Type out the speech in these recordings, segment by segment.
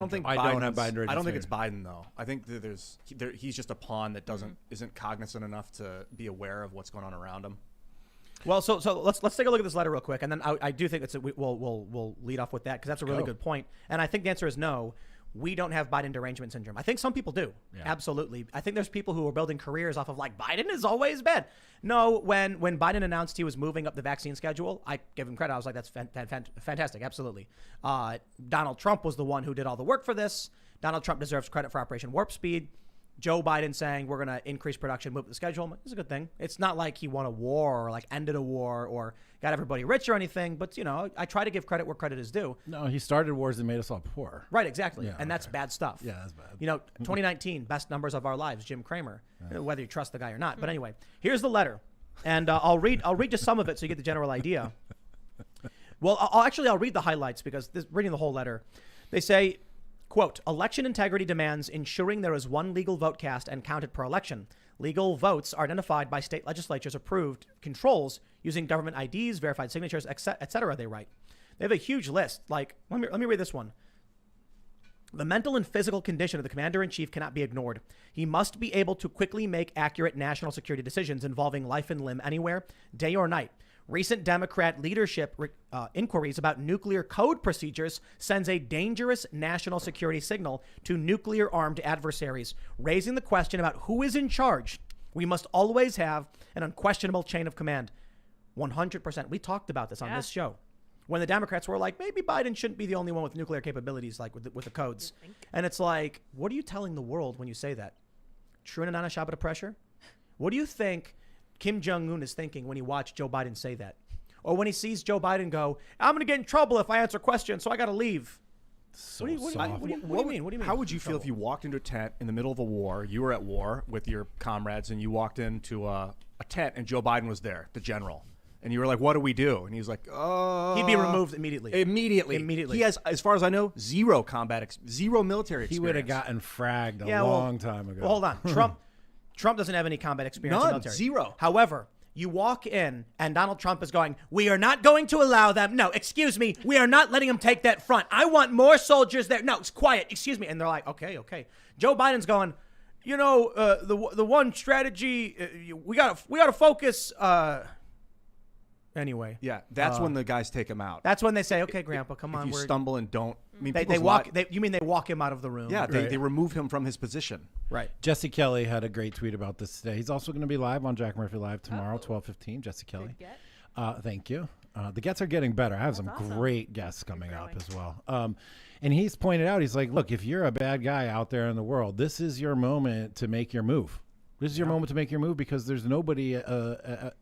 don't think I don't have Biden. I don't think it's Biden though. I think that he's just a pawn that isn't cognizant enough to be aware of what's going on around him. Well, so let's take a look at this letter real quick, and then I do think we'll lead off with that because that's a really good point. And I think the answer is no. We don't have Biden derangement syndrome. I think some people do. Yeah. Absolutely. I think there's people who are building careers off of like Biden is always bad. No, when Biden announced he was moving up the vaccine schedule, I gave him credit. I was like, that's fantastic. Absolutely. Donald Trump was the one who did all the work for this. Donald Trump deserves credit for Operation Warp Speed. Joe Biden saying we're going to increase production, move the schedule. It's a good thing. It's not like he won a war or like ended a war or got everybody rich or anything. But, you know, I try to give credit where credit is due. No, he started wars that made us all poor. Right, exactly. Yeah, and that's bad stuff. Yeah, that's bad. You know, 2019, best numbers of our lives, Jim Cramer, whether you trust the guy or not. But anyway, here's the letter. And I'll read just some of it so you get the general idea. Well, I'll read the highlights because reading the whole letter, they say, quote, election integrity demands ensuring there is one legal vote cast and counted per election. Legal votes are identified by state legislatures approved controls using government IDs, verified signatures, et cetera, they write. They have a huge list. Like, let me read this one. The mental and physical condition of the commander-in-chief cannot be ignored. He must be able to quickly make accurate national security decisions involving life and limb anywhere, day or night. Recent Democrat leadership inquiries about nuclear code procedures sends a dangerous national security signal to nuclear-armed adversaries, raising the question about who is in charge. We must always have an unquestionable chain of command. 100%. We talked about this on this show. When the Democrats were like, maybe Biden shouldn't be the only one with nuclear capabilities, like with the codes. And it's like, what are you telling the world when you say that? True and Anana Shabbat pressure? What do you think Kim Jong-un is thinking when he watched Joe Biden say that? Or when he sees Joe Biden go, I'm going to get in trouble if I answer questions, so I got to leave. So what do you mean? How would you feel if you walked into a tent in the middle of a war, you were at war with your comrades, and you walked into a tent and Joe Biden was there, the general? And you were like, what do we do? And he's like, he'd be removed immediately. Immediately. He has, as far as I know, zero military experience. He would have gotten fragged a long time ago. Well, hold on. Trump doesn't have any combat experience in the military. Zero. However, you walk in and Donald Trump is going, we are not going to allow them. No, excuse me. We are not letting them take that front. I want more soldiers there. No, it's quiet. Excuse me. And they're like, okay. Joe Biden's going, you know, the one strategy, we gotta focus. Anyway. Yeah, that's when the guys take him out. That's when they say, okay, Grandpa, come on. If you stumble and don't. I mean, you mean they walk him out of the room? Yeah, they remove him from his position. Right. Jesse Kelly had a great tweet about this today. He's also going to be live on Jack Murphy Live tomorrow, 12:15. Jesse Kelly. Thank you. The guests are getting better. I have some great guests coming up as well. And he's pointed out, he's like, look, if you're a bad guy out there in the world, this is your moment to make your move. This is your moment to make your move because there's nobody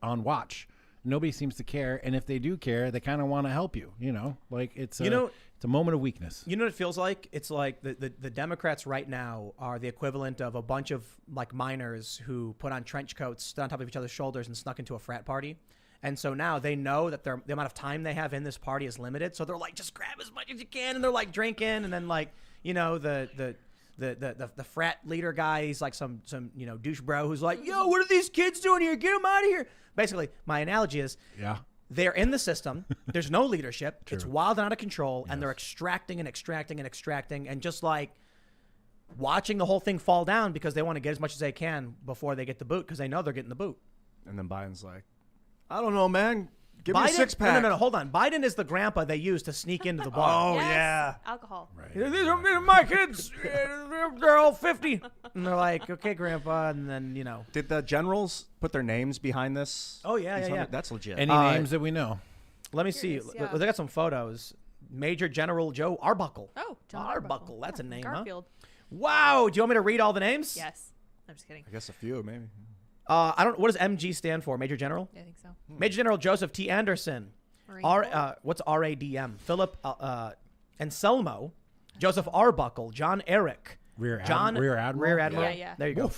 on watch. Nobody seems to care, and if they do care, they kind of want to help you. You know, like it's a moment of weakness. You know what it feels like? It's like the Democrats right now are the equivalent of a bunch of like minors who put on trench coats, stood on top of each other's shoulders, and snuck into a frat party. And so now they know that the amount of time they have in this party is limited. So they're like, just grab as much as you can, and they're like drinking, and then like the frat leader guy, he's like some douche bro who's like, yo, what are these kids doing here? Get them out of here. Basically, my analogy is they're in the system. There's no leadership. True. It's wild and out of control. Yes. And they're extracting and just like watching the whole thing fall down because they want to get as much as they can before they get the boot because they know they're getting the boot. And then Biden's like, I don't know, man. Give me a six-pack. No, hold on. Biden is the grandpa they use to sneak into the bar. Oh, yeah. Alcohol. Right. These are my kids. They're all 50. And they're like, okay, grandpa. And then, Did the generals put their names behind this? Oh, yeah. That's legit. Any names that we know? Let me see. Yeah. They got some photos. Major General Joe Arbuckle. Oh, John Arbuckle. That's a name, Garfield. Huh? Wow. Do you want me to read all the names? Yes. I'm just kidding. I guess a few, maybe. I don't. What does MG stand for? Major General? Yeah, I think so. Major General Joseph T. Anderson. What's RADM? Philip Anselmo. Joseph Arbuckle. John Eric. Rear Admiral. Rear Admiral. Yeah. There you go.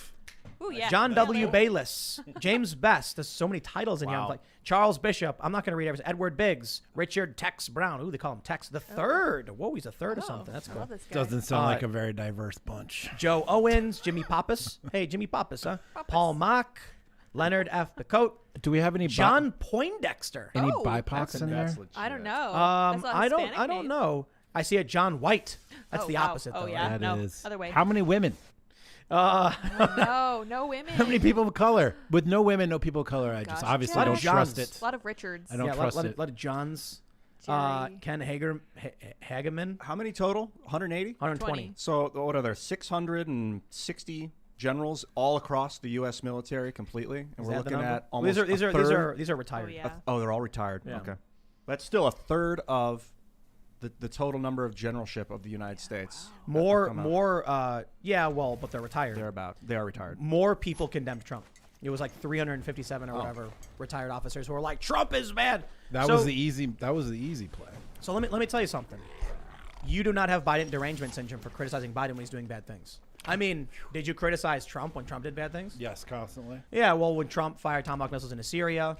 Ooh, yeah. John W. Bayless. James Best. There's so many titles in here. Like Charles Bishop. I'm not going to read everything. Edward Biggs. Richard Tex Brown. Ooh, they call him Tex the Third. Whoa, he's a third or something. That's cool. Doesn't sound like a very diverse bunch. Joe Owens. Jimmy Pappas. Hey, Jimmy Pappas, huh? Paul Mock. Leonard F. Picote. Do we have any John Poindexter? Any BIPOCs in there? I don't know. I don't know. I see a John White. That's the wow. opposite, Oh, though. yeah. Right? That no, is. other way. How many women? No women. How many people of color? With no women, no people of color. I just Gosh, obviously Jeff. don't trust it. A lot of Richards. I don't Yeah, trust a it. lot of Johns. Jerry. Ken Hageman. How many total? 180? 120. 20. So what are there? 660 generals all across the U.S. military completely, and Is we're that the looking number? at almost These a third. are retired. Oh, yeah. Oh, they're all retired. Yeah. Okay, that's still a third of the total number of generalship of the United States. More. Yeah, Well, but they're retired. they are retired. More people condemned Trump. It was like 357 or whatever retired officers who were like, Trump is bad. That was the easy play. So let me tell you something. You do not have Biden derangement syndrome for criticizing Biden when he's doing bad things. I mean, did you criticize Trump when Trump did bad things? Yes, constantly. Yeah, well, when Trump fired Tomahawk missiles into Syria,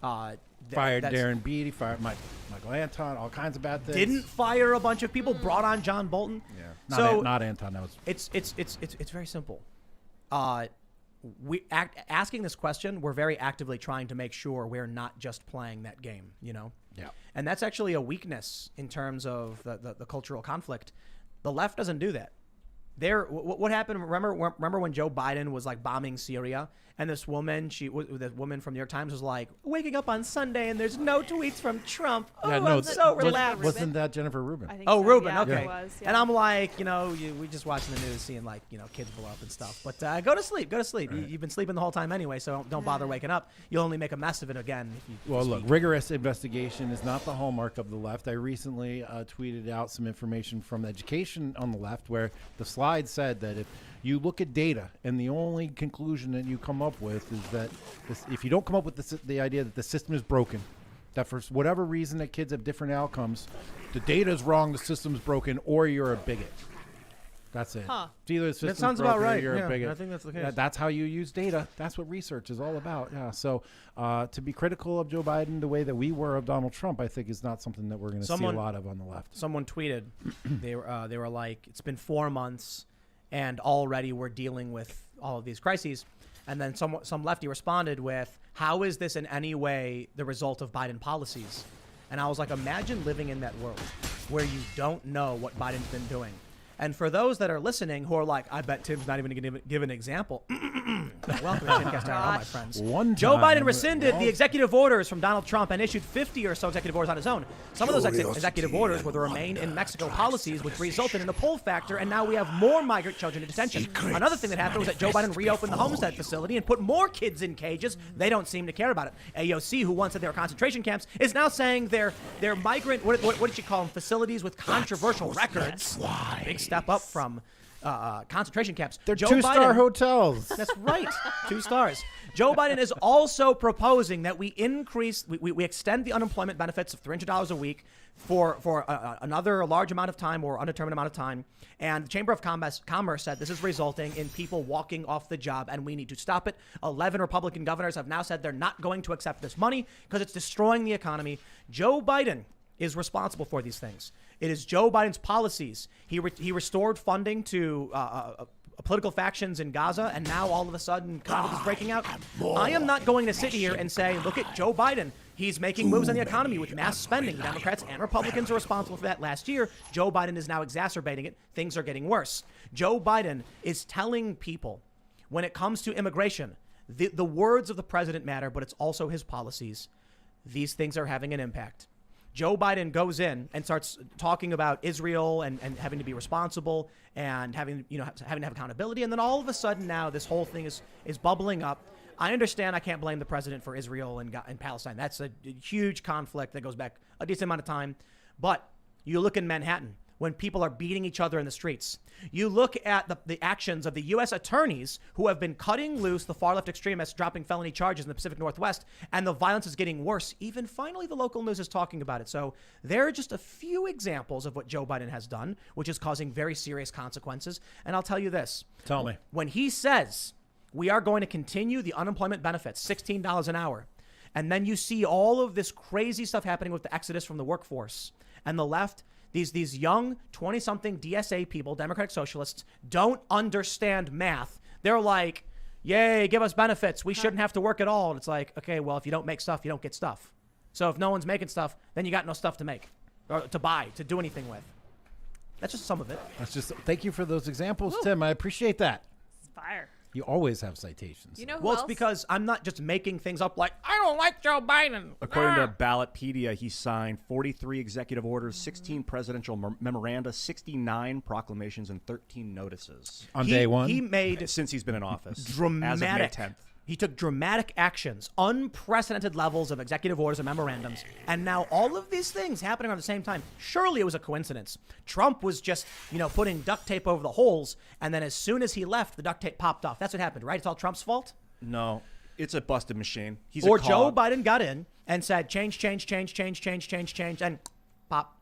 Fired Darren Beatty, fired Michael Anton, all kinds of bad things. didn't fire a bunch of people, brought on John Bolton. Yeah. So Not Anton. That was. it's very simple. Asking this question, we're very actively trying to make sure we're not just playing that game, you know? Yeah. And that's actually a weakness in terms of the cultural conflict. The left doesn't do that. What happened? Remember when Joe Biden was like bombing Syria, and this woman, the woman from New York Times was like, waking up on Sunday and there's no tweets from Trump. Oh, Yeah, no, I'm so was- relaxed. Wasn't that Jennifer Rubin? I think Oh, so. Rubin, Yeah, okay. It was, yeah. And I'm like, we just watching the news, seeing like, kids blow up and stuff. But go to sleep. Right. You've been sleeping the whole time anyway, so don't bother waking up. You'll only make a mess of it again. If you Well, speak. look, rigorous investigation is not the hallmark of the left. I recently tweeted out some information from education on the left where the slide said that if you look at data and the only conclusion that you come up with is that if you don't come up with the idea that the system is broken, that for whatever reason that kids have different outcomes, the data is wrong, the system's broken, or you're a bigot. That's it. Huh. It's either the system's sounds broken about or right. you're Yeah, a bigot. I think that's the case. Yeah, that's how you use data. That's what research is all about. Yeah. So to be critical of Joe Biden the way that we were of Donald Trump, I think is not something that we're going to see a lot of on the left. Someone tweeted, they were like, it's been 4 months, and already we're dealing with all of these crises. And then some lefty responded with, how is this in any way the result of Biden policies? And I was like, imagine living in that world where you don't know what Biden's been doing. And for those that are listening who are like, I bet Tim's not even going to give an example. Welcome to Timcast IRL, my friends. Joe Biden rescinded the executive orders from Donald Trump and issued 50 or so executive orders on his own. Some of those executive orders were the Remain in Mexico policies, which resulted in a pull factor, and now we have more migrant children in detention. Another thing that happened was that Joe Biden reopened the Homestead facility and put more kids in cages. They don't seem to care about it. AOC, who once said they were concentration camps, is now saying they're migrant, what did she call them, facilities with controversial records. Big step up from concentration camps. They're Joe 2-star Biden- hotels. That's right. 2 stars. Joe Biden is also proposing that we extend the unemployment benefits of $300 a week for another large amount of time or undetermined amount of time. And the Chamber of Commerce said this is resulting in people walking off the job, and we need to stop it. 11 Republican governors have now said they're not going to accept this money because it's destroying the economy. Joe Biden is responsible for these things. It is Joe Biden's policies. He restored funding to political factions in Gaza, and now all of a sudden conflict is breaking out. I am not going to sit here and say, look at Joe Biden. He's making moves on the economy with mass spending. The Democrats and Republicans are responsible for that last year. Joe Biden is now exacerbating it. Things are getting worse. Joe Biden is telling people when it comes to immigration, the words of the president matter, but it's also his policies. These things are having an impact. Joe Biden goes in and starts talking about Israel and having to be responsible and having to have accountability. And then all of a sudden now this whole thing is bubbling up. I understand I can't blame the president for Israel and Palestine. That's a huge conflict that goes back a decent amount of time. But you look in Manhattan when people are beating each other in the streets. You look at the actions of the U.S. attorneys who have been cutting loose the far left extremists, dropping felony charges in the Pacific Northwest, and the violence is getting worse. Even finally, the local news is talking about it. So there are just a few examples of what Joe Biden has done, which is causing very serious consequences. And I'll tell you this. Tell me. When he says we are going to continue the unemployment benefits, $16 an hour, and then you see all of this crazy stuff happening with the exodus from the workforce and the left, these young 20-something DSA people, Democratic Socialists, don't understand math. They're like, yay, give us benefits. We shouldn't have to work at all. And it's like, okay, well, if you don't make stuff, you don't get stuff. So if no one's making stuff, then you got no stuff to make or to buy, to do anything with. That's just some of it. Thank you for those examples, Tim. I appreciate that. It's fire. You always have citations. You know who Well, else? it's because I'm not just making things up like, I don't like Joe Biden. According to Ballotpedia, he signed 43 executive orders, 16 presidential memoranda, 69 proclamations, and 13 notices. On day one? He made Since he's been in office. As of dramatic. May 10th. He took dramatic actions, unprecedented levels of executive orders and memorandums, and now all of these things happening at the same time. Surely it was a coincidence. Trump was just, putting duct tape over the holes, and then as soon as he left, the duct tape popped off. That's what happened, right? It's all Trump's fault? No, it's a busted machine. He's Or a Joe cog. Biden got in and said, change, and pop.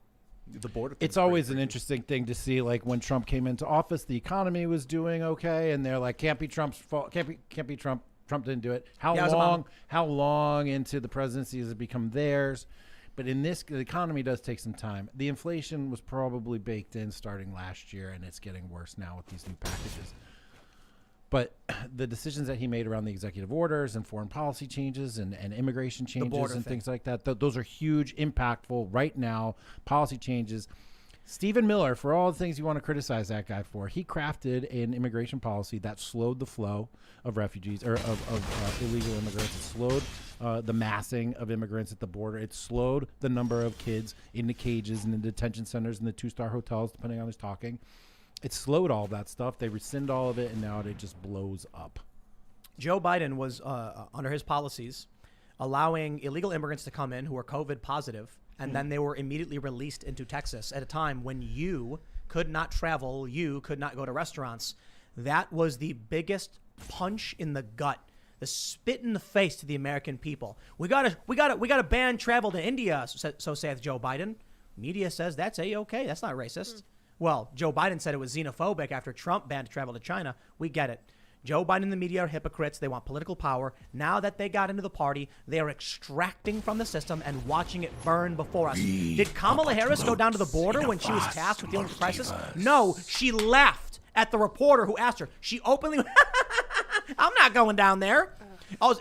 The border. It's always an interesting thing to see, like when Trump came into office, the economy was doing okay, and they're like, can't be Trump's fault. Can't be Trump. Trump didn't do it. How long into the presidency has it become theirs? But in this, the economy does take some time. The inflation was probably baked in starting last year, and it's getting worse now with these new packages. But the decisions that he made around the executive orders and foreign policy changes and immigration changes and things like that, those are huge, impactful right now policy changes. Stephen Miller, for all the things you want to criticize that guy for, he crafted an immigration policy that slowed the flow of refugees or of illegal immigrants. It slowed the massing of immigrants at the border. It slowed the number of kids in the cages and the detention centers and the 2-star hotels, depending on who's talking. It slowed all that stuff. They rescind all of it, and now it just blows up. Joe Biden was, under his policies, allowing illegal immigrants to come in who were COVID positive, and then they were immediately released into Texas at a time when you could not travel, you could not go to restaurants. That was the biggest punch in the gut, the spit in the face to the American people. We gotta ban travel to India, so saith Joe Biden. Media says that's A-okay. That's not racist. Well, Joe Biden said it was xenophobic after Trump banned travel to China. We get it. Joe Biden and the media are hypocrites. They want political power. Now that they got into the party, they are extracting from the system and watching it burn before us. Did Kamala Harris go down to the border when she was tasked with dealing with the crisis? No, she laughed at the reporter who asked her. She openly, I'm not going down there.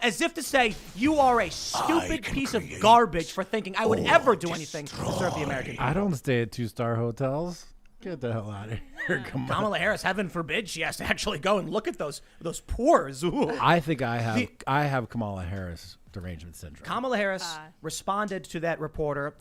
As if to say, you are a stupid piece of garbage for thinking I would ever do anything to serve the American people. I don't stay at 2-star hotels. Get the hell out of here. Come on. Kamala Harris, heaven forbid, she has to actually go and look at those pores. Ooh. I think I have Kamala Harris derangement syndrome. Kamala Harris responded to that reporter,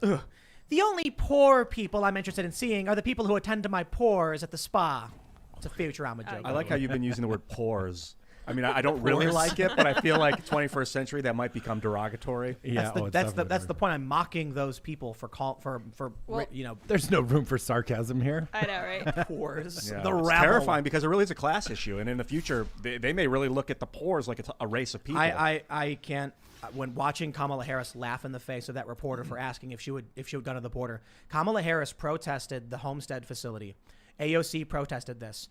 the only poor people I'm interested in seeing are the people who attend to my pores at the spa. It's a Futurama joke. I like how you've been using the word pores. I mean, I don't really like it, but I feel like 21st century that might become derogatory. Yeah, that's the point. I'm mocking those people for There's no room for sarcasm here. I know, right? pores. Yeah, The it's rabble. terrifying because it really is a class issue, and in the future, they may really look at the pores like it's a race of people. I can't. When watching Kamala Harris laugh in the face of that reporter for asking if she would go to the border, Kamala Harris protested the Homestead facility. AOC protested this.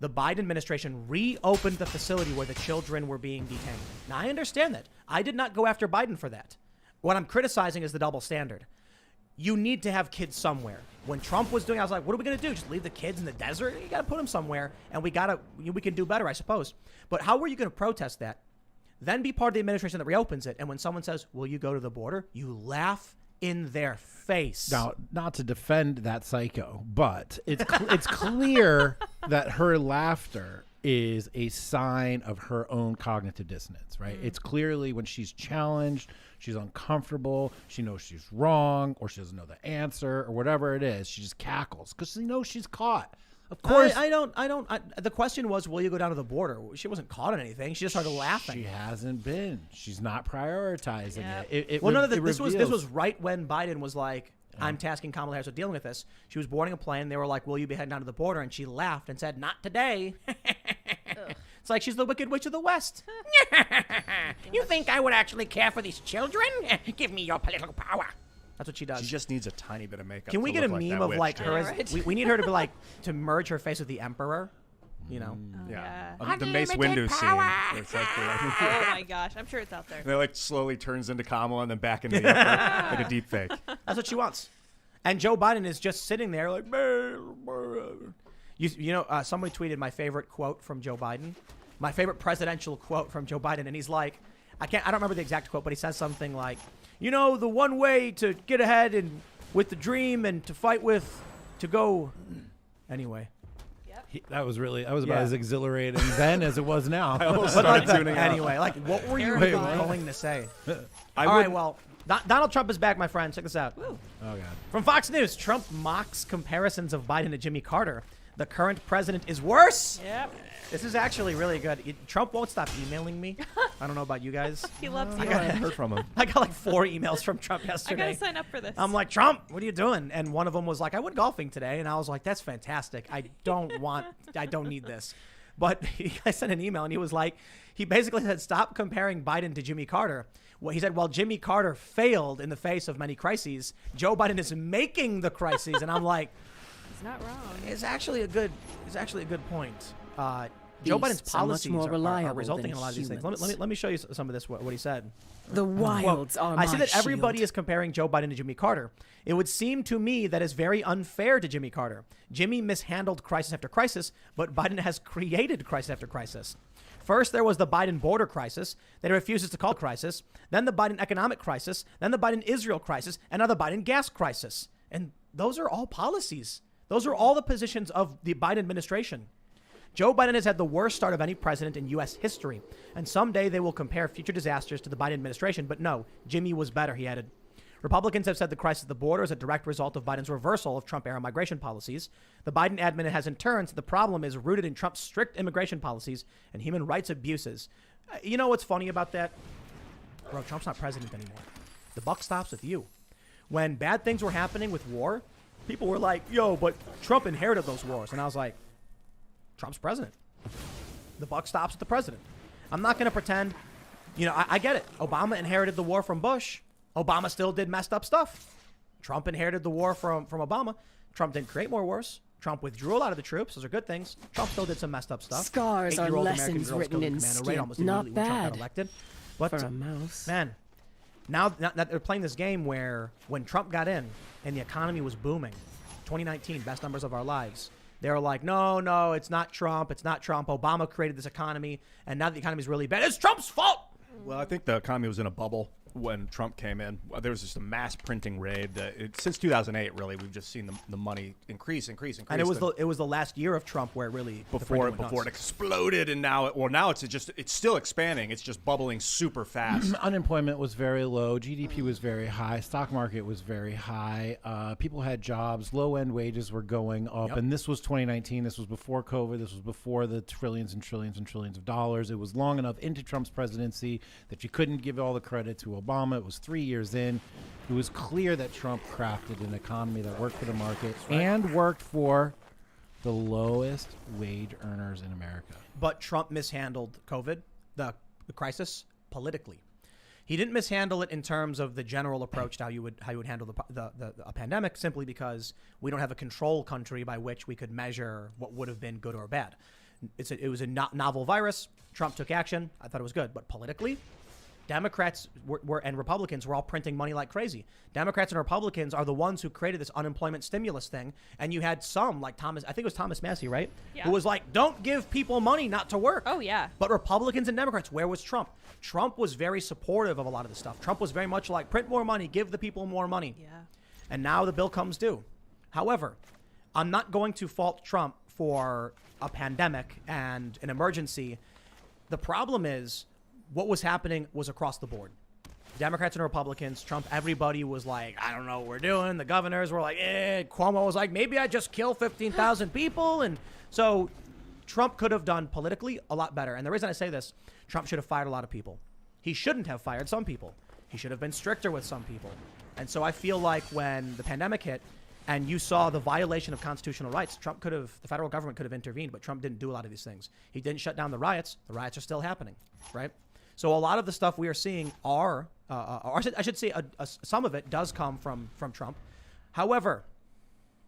The Biden administration reopened the facility where the children were being detained. Now, I understand that. I did not go after Biden for that. What I'm criticizing is the double standard. You need to have kids somewhere. When Trump was doing it, I was like, what are we going to do? Just leave the kids in the desert? You got to put them somewhere, and we can do better, I suppose. But how are you going to protest that? Then be part of the administration that reopens it, and when someone says, will you go to the border? You laugh in their face. Now, not to defend that psycho, but it's clear that her laughter is a sign of her own cognitive dissonance, right? It's clearly when she's challenged, she's uncomfortable, she knows she's wrong, or she doesn't know the answer, or whatever it is, she just cackles because she knows she's caught. Of course. The question was, will you go down to the border? She wasn't caught on anything. She just started laughing. She hasn't been. She's not prioritizing it. This was right when Biden was like, I'm tasking Kamala Harris with dealing with this. She was boarding a plane. They were like, will you be heading down to the border? And she laughed and said, not today. It's like she's the Wicked Witch of the West. You think I would actually care for these children? Give me your political power. That's what she does. She just needs a tiny bit of makeup. Can we get a meme of like her? right? We need her to be like to merge her face with the Emperor. You know. Yeah. Yeah. The Mace Windu scene. Where it's like, Oh my gosh, I'm sure it's out there. and it like slowly turns into Kamala and then back into the Emperor, like a deep fake. That's what she wants. And Joe Biden is just sitting there like, somebody tweeted my favorite quote from Joe Biden, my favorite presidential quote from Joe Biden, and he's like, I don't remember the exact quote, but he says something like, the one way to get ahead and with the dream and to fight with, to go Anyway. That was about as exhilarating then as it was now. I almost started tuning out. Anyway, like, what were you Wait, even what? going to say? I All would- right, well, Donald Trump is back, my friend. Check this out. Oh God. From Fox News, Trump mocks comparisons of Biden to Jimmy Carter. The current president is worse. Yep. This is actually really good. Trump won't stop emailing me. I don't know about you guys. He loves you. I haven't heard from him. I got like 4 emails from Trump I yesterday. gotta sign up for this. I'm like, Trump, what are you doing? And one of them was like, I went golfing today. And I was like, that's fantastic. I don't need this. But I sent an email and he was like, he basically said, stop comparing Biden to Jimmy Carter. Well, he said, well, Jimmy Carter failed in the face of many crises. Joe Biden is making the crises. And I'm like, He's not wrong. it's actually a good point. Joe Biden's Beasts are much policies more are reliable resulting than in a lot of these things. humans. Let me show you some of this, what he said. The wilds are my I said that everybody shield. is comparing Joe Biden to Jimmy Carter. It would seem to me that is very unfair to Jimmy Carter. Jimmy mishandled crisis after crisis, but Biden has created crisis after crisis. First, there was the Biden border crisis that he refuses to call crisis, then the Biden economic crisis, then the Biden Israel crisis, and now the Biden gas crisis. And those are all policies. Those are all the positions of the Biden administration. Joe Biden has had the worst start of any president in U.S. history, and someday they will compare future disasters to the Biden administration, but no, Jimmy was better, he added. Republicans have said the crisis at the border is a direct result of Biden's reversal of Trump-era migration policies. The Biden admin has in turn said the problem is rooted in Trump's strict immigration policies and human rights abuses. You know what's funny about that? Bro, Trump's not president anymore. The buck stops with you. When bad things were happening with war, people were like, yo, but Trump inherited those wars. And I was like, Trump's president. The buck stops with the president. I'm not going to pretend, I get it. Obama inherited the war from Bush. Obama still did messed up stuff. Trump inherited the war from Obama. Trump didn't create more wars. Trump withdrew a lot of the troops. Those are good things. Trump still did some messed up stuff. Scars are 8-year-old lessons American girls written killed in Commando Raid skin. almost Not immediately when Trump got bad elected. But for a mouse. man, now that they're playing this game where when Trump got in and the economy was booming, 2019, best numbers of our lives, they were like, no, it's not Trump. It's not Trump. Obama created this economy, and now the economy is really bad. It's Trump's fault. Well, I think the economy was in a bubble when Trump came in. There was just a mass printing raid. Since 2008, really, we've just seen the money increase. And it was the last year of Trump where it really before it exploded, and now it's still expanding. It's just bubbling super fast. Unemployment was very low. GDP was very high. Stock market was very high. People had jobs. Low-end wages were going up. Yep. And this was 2019. This was before COVID. This was before the trillions and trillions and trillions of dollars. It was long enough into Trump's presidency that you couldn't give all the credit to Obama. It was 3 years in. It was clear that Trump crafted an economy that worked for the market and worked for the lowest wage earners in America. But Trump mishandled COVID, the crisis, politically. He didn't mishandle it in terms of the general approach to how you would handle a pandemic, simply because we don't have a control country by which we could measure what would have been good or bad. It was a novel virus. Trump took action. I thought it was good. But politically, Democrats and Republicans were all printing money like crazy. Democrats and Republicans are the ones who created this unemployment stimulus thing. And you had some, like I think it was Thomas Massey, right? Yeah. Who was like, don't give people money not to work. Oh, yeah. But Republicans and Democrats, where was Trump? Trump was very supportive of a lot of this stuff. Trump was very much like, print more money, give the people more money. Yeah. And now the bill comes due. However, I'm not going to fault Trump for a pandemic and an emergency. The problem is what was happening was across the board. Democrats and Republicans, Trump, everybody was like, I don't know what we're doing. The governors were like, Cuomo was like, maybe I just kill 15,000 people. And so Trump could have done politically a lot better. And the reason I say this, Trump should have fired a lot of people. He shouldn't have fired some people. He should have been stricter with some people. And so I feel like when the pandemic hit and you saw the violation of constitutional rights, the federal government could have intervened, but Trump didn't do a lot of these things. He didn't shut down the riots. The riots are still happening, right? So a lot of the stuff we are seeing I should say some of it does come from Trump. However,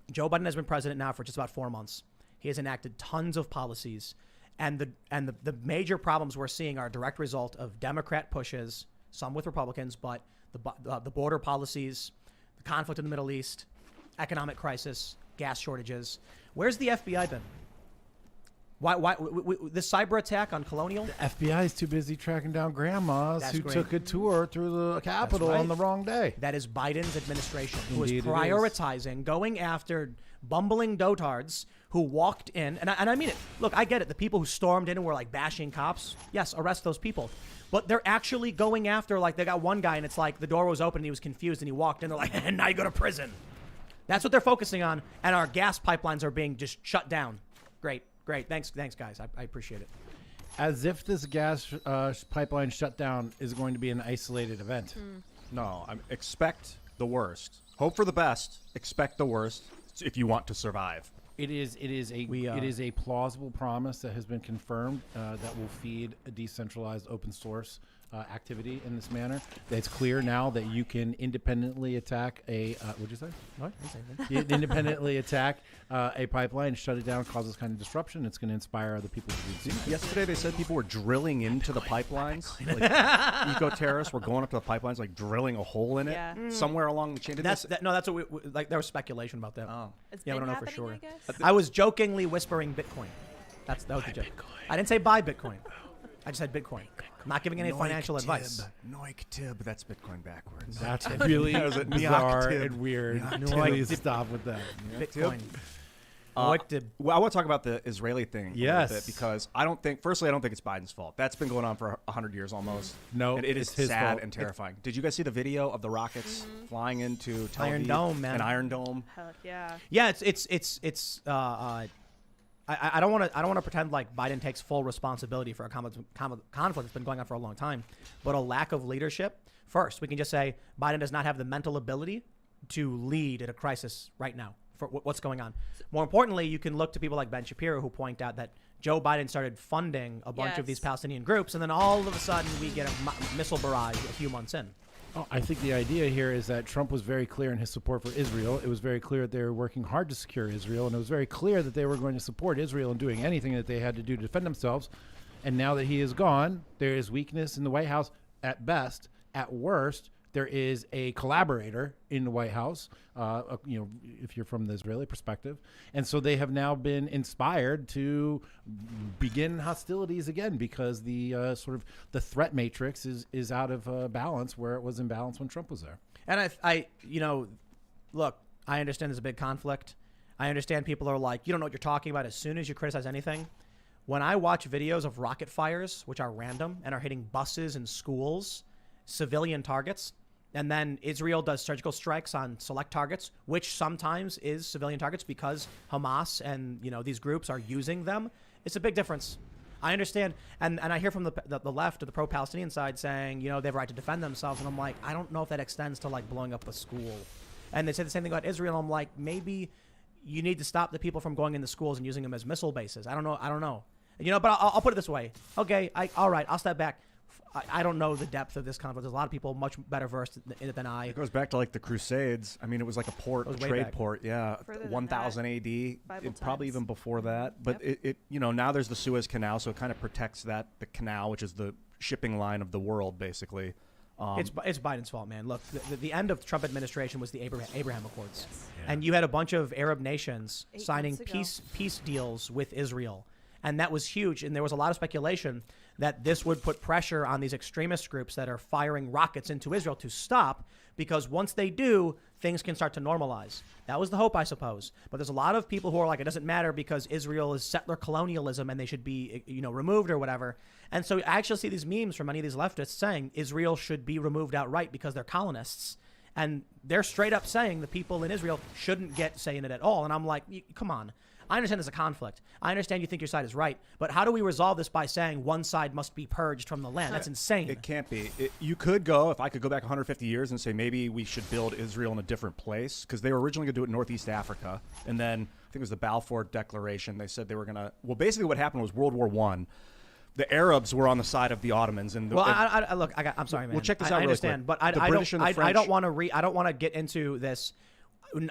Joe Biden has been president now for just about 4 months. He has enacted tons of policies, and the major problems we're seeing are a direct result of Democrat pushes, some with Republicans, but the border policies, the conflict in the Middle East, economic crisis, gas shortages. Where's the FBI been? Why this cyber attack on Colonial? The FBI is too busy tracking down grandmas That's who great. took a tour through the Capitol right. on the wrong day. That is Biden's administration, who Indeed is it prioritizing going after bumbling dotards who walked in. And I mean it. Look, I get it. The people who stormed in and were like bashing cops, yes, arrest those people. But they're actually going after, like, they got one guy and it's like the door was open and he was confused and he walked in. They're like, and now you go to prison. That's what they're focusing on. And our gas pipelines are being just shut down. Great. Thanks, guys. I appreciate it. As if this gas pipeline shutdown is going to be an isolated event. No, expect the worst. Hope for the best. Expect the worst if you want to survive. It is a plausible promise that has been confirmed that will feed a decentralized open source activity in this manner. It's clear now that you can independently attack a what'd you say? What? Independently attack a pipeline, shut it down, cause this kind of disruption. It's going to inspire other people to do it. Yesterday they said people were drilling into the pipelines. Like, eco-terrorists were going up to the pipelines, like drilling a hole in it somewhere along the chain. That's what we like. There was speculation about that. Oh. It's Yeah, we been don't know for happening, sure. I guess? I was jokingly whispering Bitcoin. That was the joke. I didn't say buy Bitcoin. I just said Bitcoin. I'm not giving any financial advice. Noik Tib. That's Bitcoin backwards. That's really That was a bizarre Noik and weird. Noik Please Tib. stop with that. Bitcoin. Well, I want to talk about the Israeli thing a Yes. little bit because I don't think it's Biden's fault. That's been going on for 100 years almost. No, and it is it's his sad fault. and terrifying. Did you guys see the video of the rockets flying into Tel Iron Aviv Dome, man. and Iron Dome? Heck yeah. Yeah, I don't want to pretend like Biden takes full responsibility for a conflict that's been going on for a long time, but a lack of leadership. First, we can just say Biden does not have the mental ability to lead at a crisis right now for what's going on. More importantly, you can look to people like Ben Shapiro who point out that Joe Biden started funding a bunch of these Palestinian groups, and then all of a sudden we get a missile barrage a few months in. Oh, I think the idea here is that Trump was very clear in his support for Israel. It was very clear that they were working hard to secure Israel, and it was very clear that they were going to support Israel in doing anything that they had to do to defend themselves. And now that he is gone, there is weakness in the White House at best. At worst, there is a collaborator in the White House, if you're from the Israeli perspective. And so they have now been inspired to begin hostilities again because the sort of the threat matrix is out of balance where it was in balance when Trump was there. And look, I understand there's a big conflict. I understand people are like, you don't know what you're talking about as soon as you criticize anything. When I watch videos of rocket fires, which are random and are hitting buses and schools, civilian targets, and then Israel does surgical strikes on select targets, which sometimes is civilian targets because Hamas and these groups are using them. It's a big difference. I understand, and I hear from the left or the pro-Palestinian side saying they have a right to defend themselves, and I'm like, I don't know if that extends to like blowing up a school. And they say the same thing about Israel. I'm like, maybe you need to stop the people from going into schools and using them as missile bases. I don't know. But I'll put it this way. Okay, all right, I'll step back. I don't know the depth of this conflict. There's a lot of people much better versed in it than I. It goes back to like the Crusades. I mean, it was like a port, a trade back. port. Yeah, Further than 1000 AD. Bible Probably times. even before that. But it now there's the Suez Canal, so it kind of protects the canal, which is the shipping line of the world, basically. It's Biden's fault, man. Look, the end of the Trump administration was the Abraham Accords, and you had a bunch of Arab nations 8 signing months ago. peace deals with Israel, and that was huge. And there was a lot of speculation that this would put pressure on these extremist groups that are firing rockets into Israel to stop, because once they do, things can start to normalize. That was the hope, I suppose. But there's a lot of people who are like, it doesn't matter because Israel is settler colonialism and they should be, removed or whatever. And so I actually see these memes from many of these leftists saying Israel should be removed outright because they're colonists. And they're straight up saying the people in Israel shouldn't get say in it at all. And I'm like, come on. I understand there's a conflict. I understand you think your side is right. But how do we resolve this by saying one side must be purged from the land? That's insane. It can't be. You could go, if I could go back 150 years and say maybe we should build Israel in a different place, because they were originally going to do it in Northeast Africa. And then I think it was the Balfour Declaration. They said they were going to, well, basically what happened was World War I. The Arabs were on the side of the Ottomans. And Well, I'm sorry, man. We'll check this out I really understand, quick. but The I British and the don't French- want to get into this.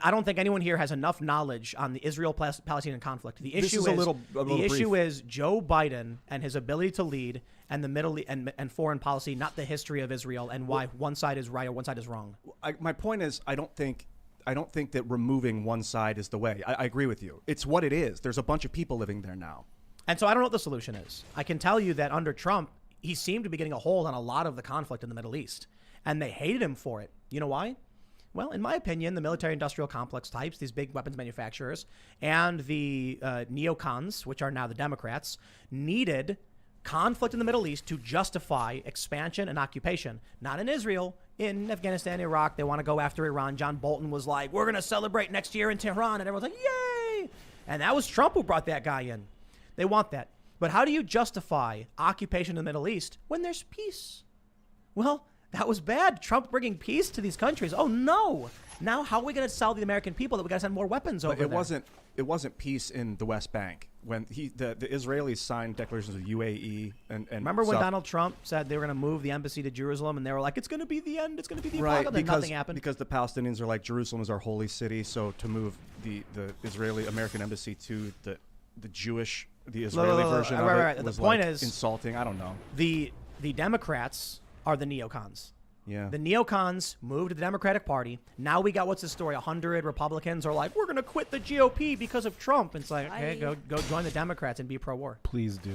I don't think anyone here has enough knowledge on the Israel-Palestinian conflict. The issue is a little issue brief. is Joe Biden and his ability to lead, and the Middle and foreign policy, not the history of Israel and why one side is right or one side is wrong. My point is, I don't think that removing one side is the way. I agree with you. It's what it is. There's a bunch of people living there now. And so I don't know what the solution is. I can tell you that under Trump, he seemed to be getting a hold on a lot of the conflict in the Middle East. And they hated him for it. You know why? Well, in my opinion, the military-industrial complex types, these big weapons manufacturers, and the neocons, which are now the Democrats, needed conflict in the Middle East to justify expansion and occupation. Not in Israel, in Afghanistan, Iraq. They want to go after Iran. John Bolton was like, we're going to celebrate next year in Tehran. And everyone's like, yay! And that was Trump who brought that guy in. They want that. But how do you justify occupation in the Middle East when there's peace? Well, that was bad. Trump bringing peace to these countries. Oh, no. Now how are we going to tell the American people that we got to send more weapons over there? It wasn't peace in the West Bank when the Israelis signed declarations with UAE and remember when Donald Trump said they were going to move the embassy to Jerusalem and they were like, it's going to be the end, it's going to be the apocalypse, and nothing happened. Because the Palestinians are like, Jerusalem is our holy city, so to move the Israeli American embassy to the Israeli version of it was the point like is insulting. I don't know. The Democrats are the neocons. Yeah. The neocons moved to the Democratic Party. Now we got, what's the story? 100 Republicans are like, we're going to quit the GOP because of Trump. And it's like, okay, go join the Democrats and be pro-war. Please do.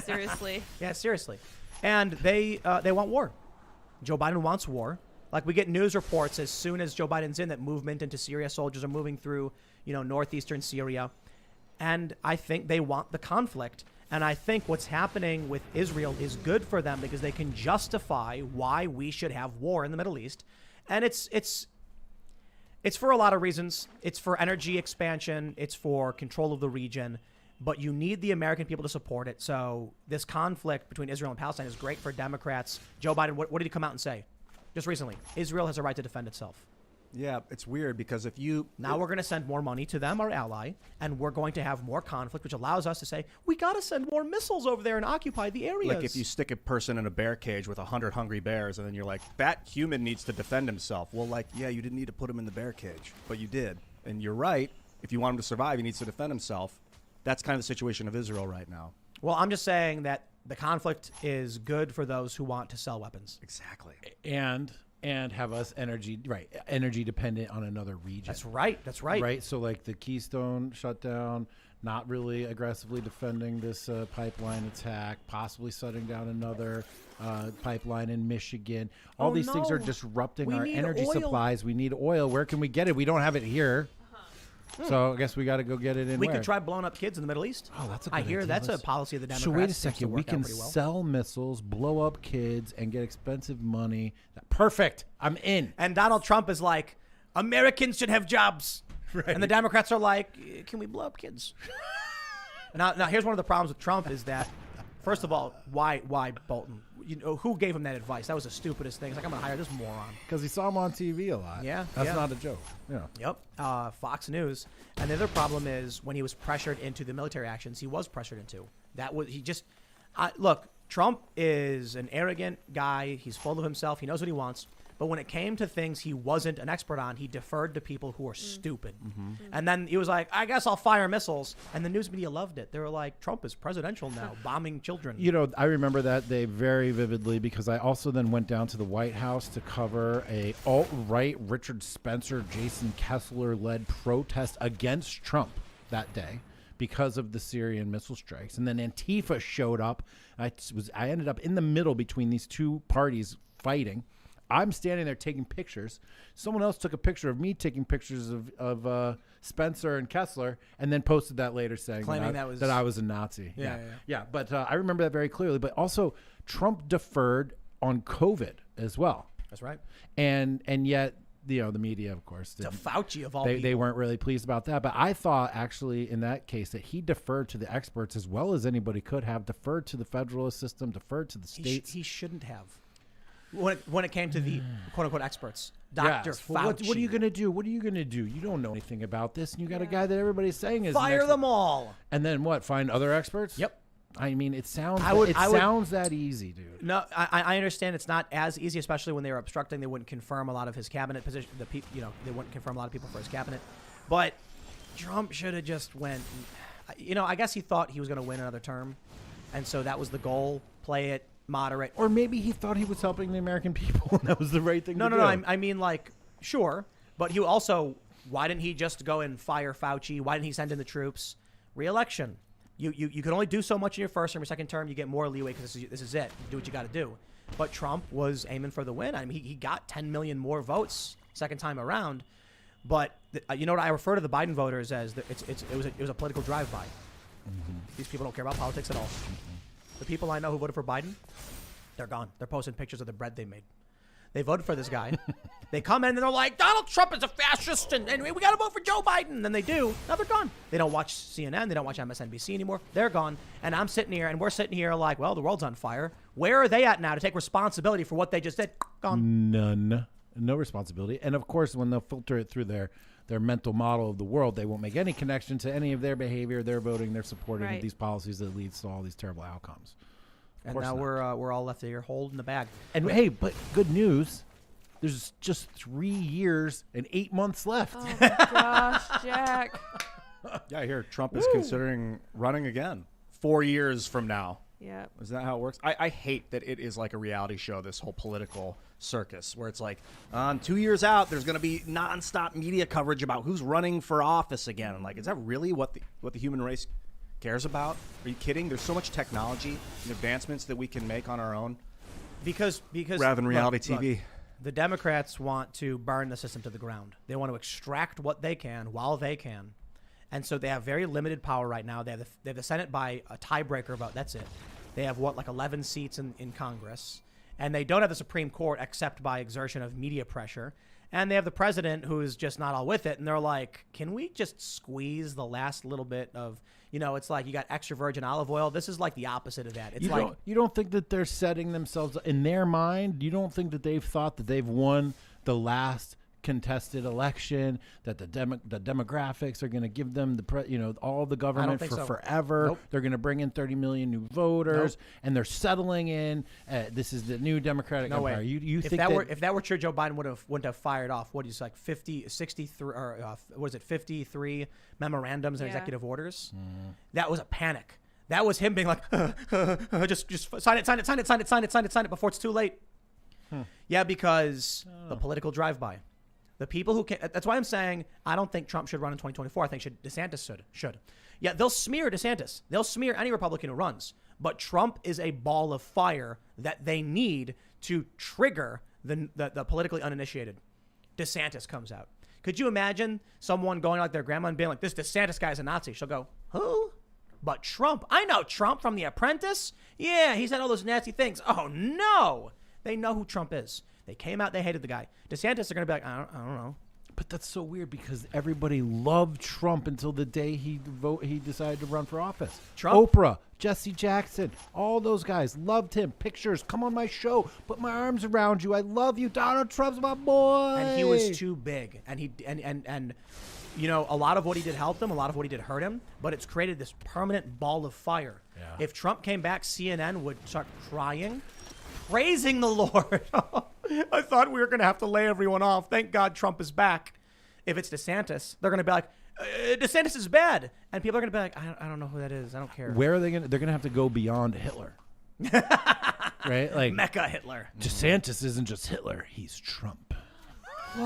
Seriously. Yeah, seriously. And they want war. Joe Biden wants war. Like, we get news reports as soon as Joe Biden's in that movement into Syria. Soldiers are moving through, northeastern Syria. And I think they want the conflict. And I think what's happening with Israel is good for them because they can justify why we should have war in the Middle East. And it's for a lot of reasons. It's for energy expansion. It's for control of the region. But you need the American people to support it. So this conflict between Israel and Palestine is great for Democrats. Joe Biden, what did he come out and say just recently? Israel has a right to defend itself. Yeah, it's weird because Now we're going to send more money to them, our ally, and we're going to have more conflict, which allows us to say, we got to send more missiles over there and occupy the areas. Like if you stick a person in a bear cage with 100 hungry bears and then you're like, that human needs to defend himself. Well, yeah, you didn't need to put him in the bear cage, but you did. And you're right. If you want him to survive, he needs to defend himself. That's kind of the situation of Israel right now. Well, I'm just saying that the conflict is good for those who want to sell weapons. Exactly. And have us energy dependent on another region. That's right. Right. So like the Keystone shutdown, not really aggressively defending this pipeline attack, possibly shutting down another pipeline in Michigan. All these things are disrupting our energy supplies. We need oil. Where can we get it? We don't have it here. So I guess we got to go get it in. We could try blowing up kids in the Middle East. Oh, that's a good I hear idea. that's a policy of the Democrats. So wait a second. We can sell missiles, blow up kids, and get expensive money. Perfect. I'm in. And Donald Trump is like, Americans should have jobs. Right. And the Democrats are like, can we blow up kids? Now, here's one of the problems with Trump is that, first of all, why Bolton? Who gave him that advice? That was the stupidest thing. It's like, I'm going to hire this moron. Because he saw him on TV a lot. Yeah. That's not a joke. Yeah. Yep. Fox News. And the other problem is when he was pressured into the military actions, he was pressured into. Look, Trump is an arrogant guy. He's full of himself. He knows what he wants. But when it came to things he wasn't an expert on, he deferred to people who are stupid. Mm-hmm. And then he was like, I guess I'll fire missiles. And the news media loved it. They were like, Trump is presidential now, bombing children. I remember that day very vividly because I also then went down to the White House to cover a alt-right Richard Spencer, Jason Kessler-led protest against Trump that day because of the Syrian missile strikes. And then Antifa showed up. I ended up in the middle between these two parties fighting. I'm standing there taking pictures. Someone else took a picture of me taking pictures of Spencer and Kessler and then posted that later saying that I was a Nazi. Yeah. But I remember that very clearly. But also Trump deferred on COVID as well. That's right. And yet, the media, of course, the Fauci of all people. They weren't really pleased about that. But I thought actually in that case that he deferred to the experts as well as anybody could have, deferred to the federalist system, deferred to the states. He shouldn't have. When it came to the quote-unquote experts, Dr. Fauci. Well, what are you going to do? What are you going to do? You don't know anything about this, and you got a guy that everybody's saying is fire them all. And then what? Find other experts? Yep. I mean, it sounds sounds that easy, dude. No, I understand it's not as easy, especially when they were obstructing. They wouldn't confirm a lot of his cabinet position. They wouldn't confirm a lot of people for his cabinet. But Trump should have just went. I guess he thought he was going to win another term, and so that was the goal. Play it. Moderate. Or maybe he thought he was helping the American people and that was the right thing to do. No. I mean, sure. But he also, why didn't he just go and fire Fauci? Why didn't he send in the troops? Re-election. You can only do so much in your first term. Your second term, you get more leeway because this is it. Do what you got to do. But Trump was aiming for the win. I mean, he got 10 million more votes second time around. But you know what I refer to the Biden voters as? It was a political drive-by. These people don't care about politics at all. The people I know who voted for Biden, they're gone. They're posting pictures of the bread they made. They voted for this guy. They come in and they're like, Donald Trump is a fascist, and we got to vote for Joe Biden. And then they do. Now they're gone. They don't watch CNN. They don't watch MSNBC anymore. They're gone. And I'm sitting here, and we're sitting here like, well, the world's on fire. Where are they at now to take responsibility for what they just did? Gone. None. No responsibility. And, of course, when they'll filter it through their mental model of the world, they won't make any connection to any of their behavior, their voting, their supporting of these policies that leads to all these terrible outcomes. And now we're all left here holding the bag. And hey, but good news, there's just 3 years and 8 months left. Oh my gosh, Jack. Yeah, I hear Trump is considering running again 4 years from now. Yeah. Is that how it works? I hate that it is like a reality show, this whole political circus, where it's like, 2 years out, there's going to be nonstop media coverage about who's running for office again. And like, is that really what the human race cares about? Are you kidding? There's so much technology and advancements that we can make on our own. Because rather than reality TV. Look, the Democrats want to burn the system to the ground. They want to extract what they can while they can. And so they have very limited power right now. They have the Senate by a tiebreaker vote. That's it. They have, 11 seats in Congress. And they don't have the Supreme Court except by exertion of media pressure. And they have the president who's just not all with it. And they're like, can we just squeeze the last little bit of, it's like you got extra virgin olive oil. This is like the opposite of that. It's you don't think that they're setting themselves in their mind? You don't think that they've thought that they've won the last contested election, that the demographics are going to give them all the government for forever? Nope. They're going to bring in 30 million new voters, and they're settling in. This is the new Democratic Empire. Way. You if think if that were true, Joe Biden wouldn't have fired off 63 or was it 53 memorandums and executive orders? That was a panic. That was him being like, just sign it before it's too late. Yeah, because the political drive-by. The people who can, that's why I'm saying I don't think Trump should run in 2024. I think DeSantis should. Yeah, they'll smear DeSantis. They'll smear any Republican who runs. But Trump is a ball of fire that they need to trigger the politically uninitiated. DeSantis comes out. Could you imagine someone going like their grandma and being like, this DeSantis guy's a Nazi? She'll go, who? But Trump. I know Trump from The Apprentice. Yeah, he said all those nasty things. Oh, no. They know who Trump is. They came out, they hated the guy. DeSantis are going to be like, I don't know. But that's so weird because everybody loved Trump until the day he decided to run for office. Trump? Oprah, Jesse Jackson, all those guys loved him. Pictures, come on my show, put my arms around you. I love you. Donald Trump's my boy. And he was too big. And a lot of what he did helped him, a lot of what he did hurt him, but it's created this permanent ball of fire. Yeah. If Trump came back, CNN would start crying, praising the Lord. I thought we were going to have to lay everyone off. Thank God Trump is back. If it's DeSantis, they're going to be like, DeSantis is bad. And people are going to be like, I don't know who that is. I don't care. Where are they going to? They're going to have to go beyond Hitler. Right? Like Mecca Hitler. DeSantis isn't just Hitler. He's Trump.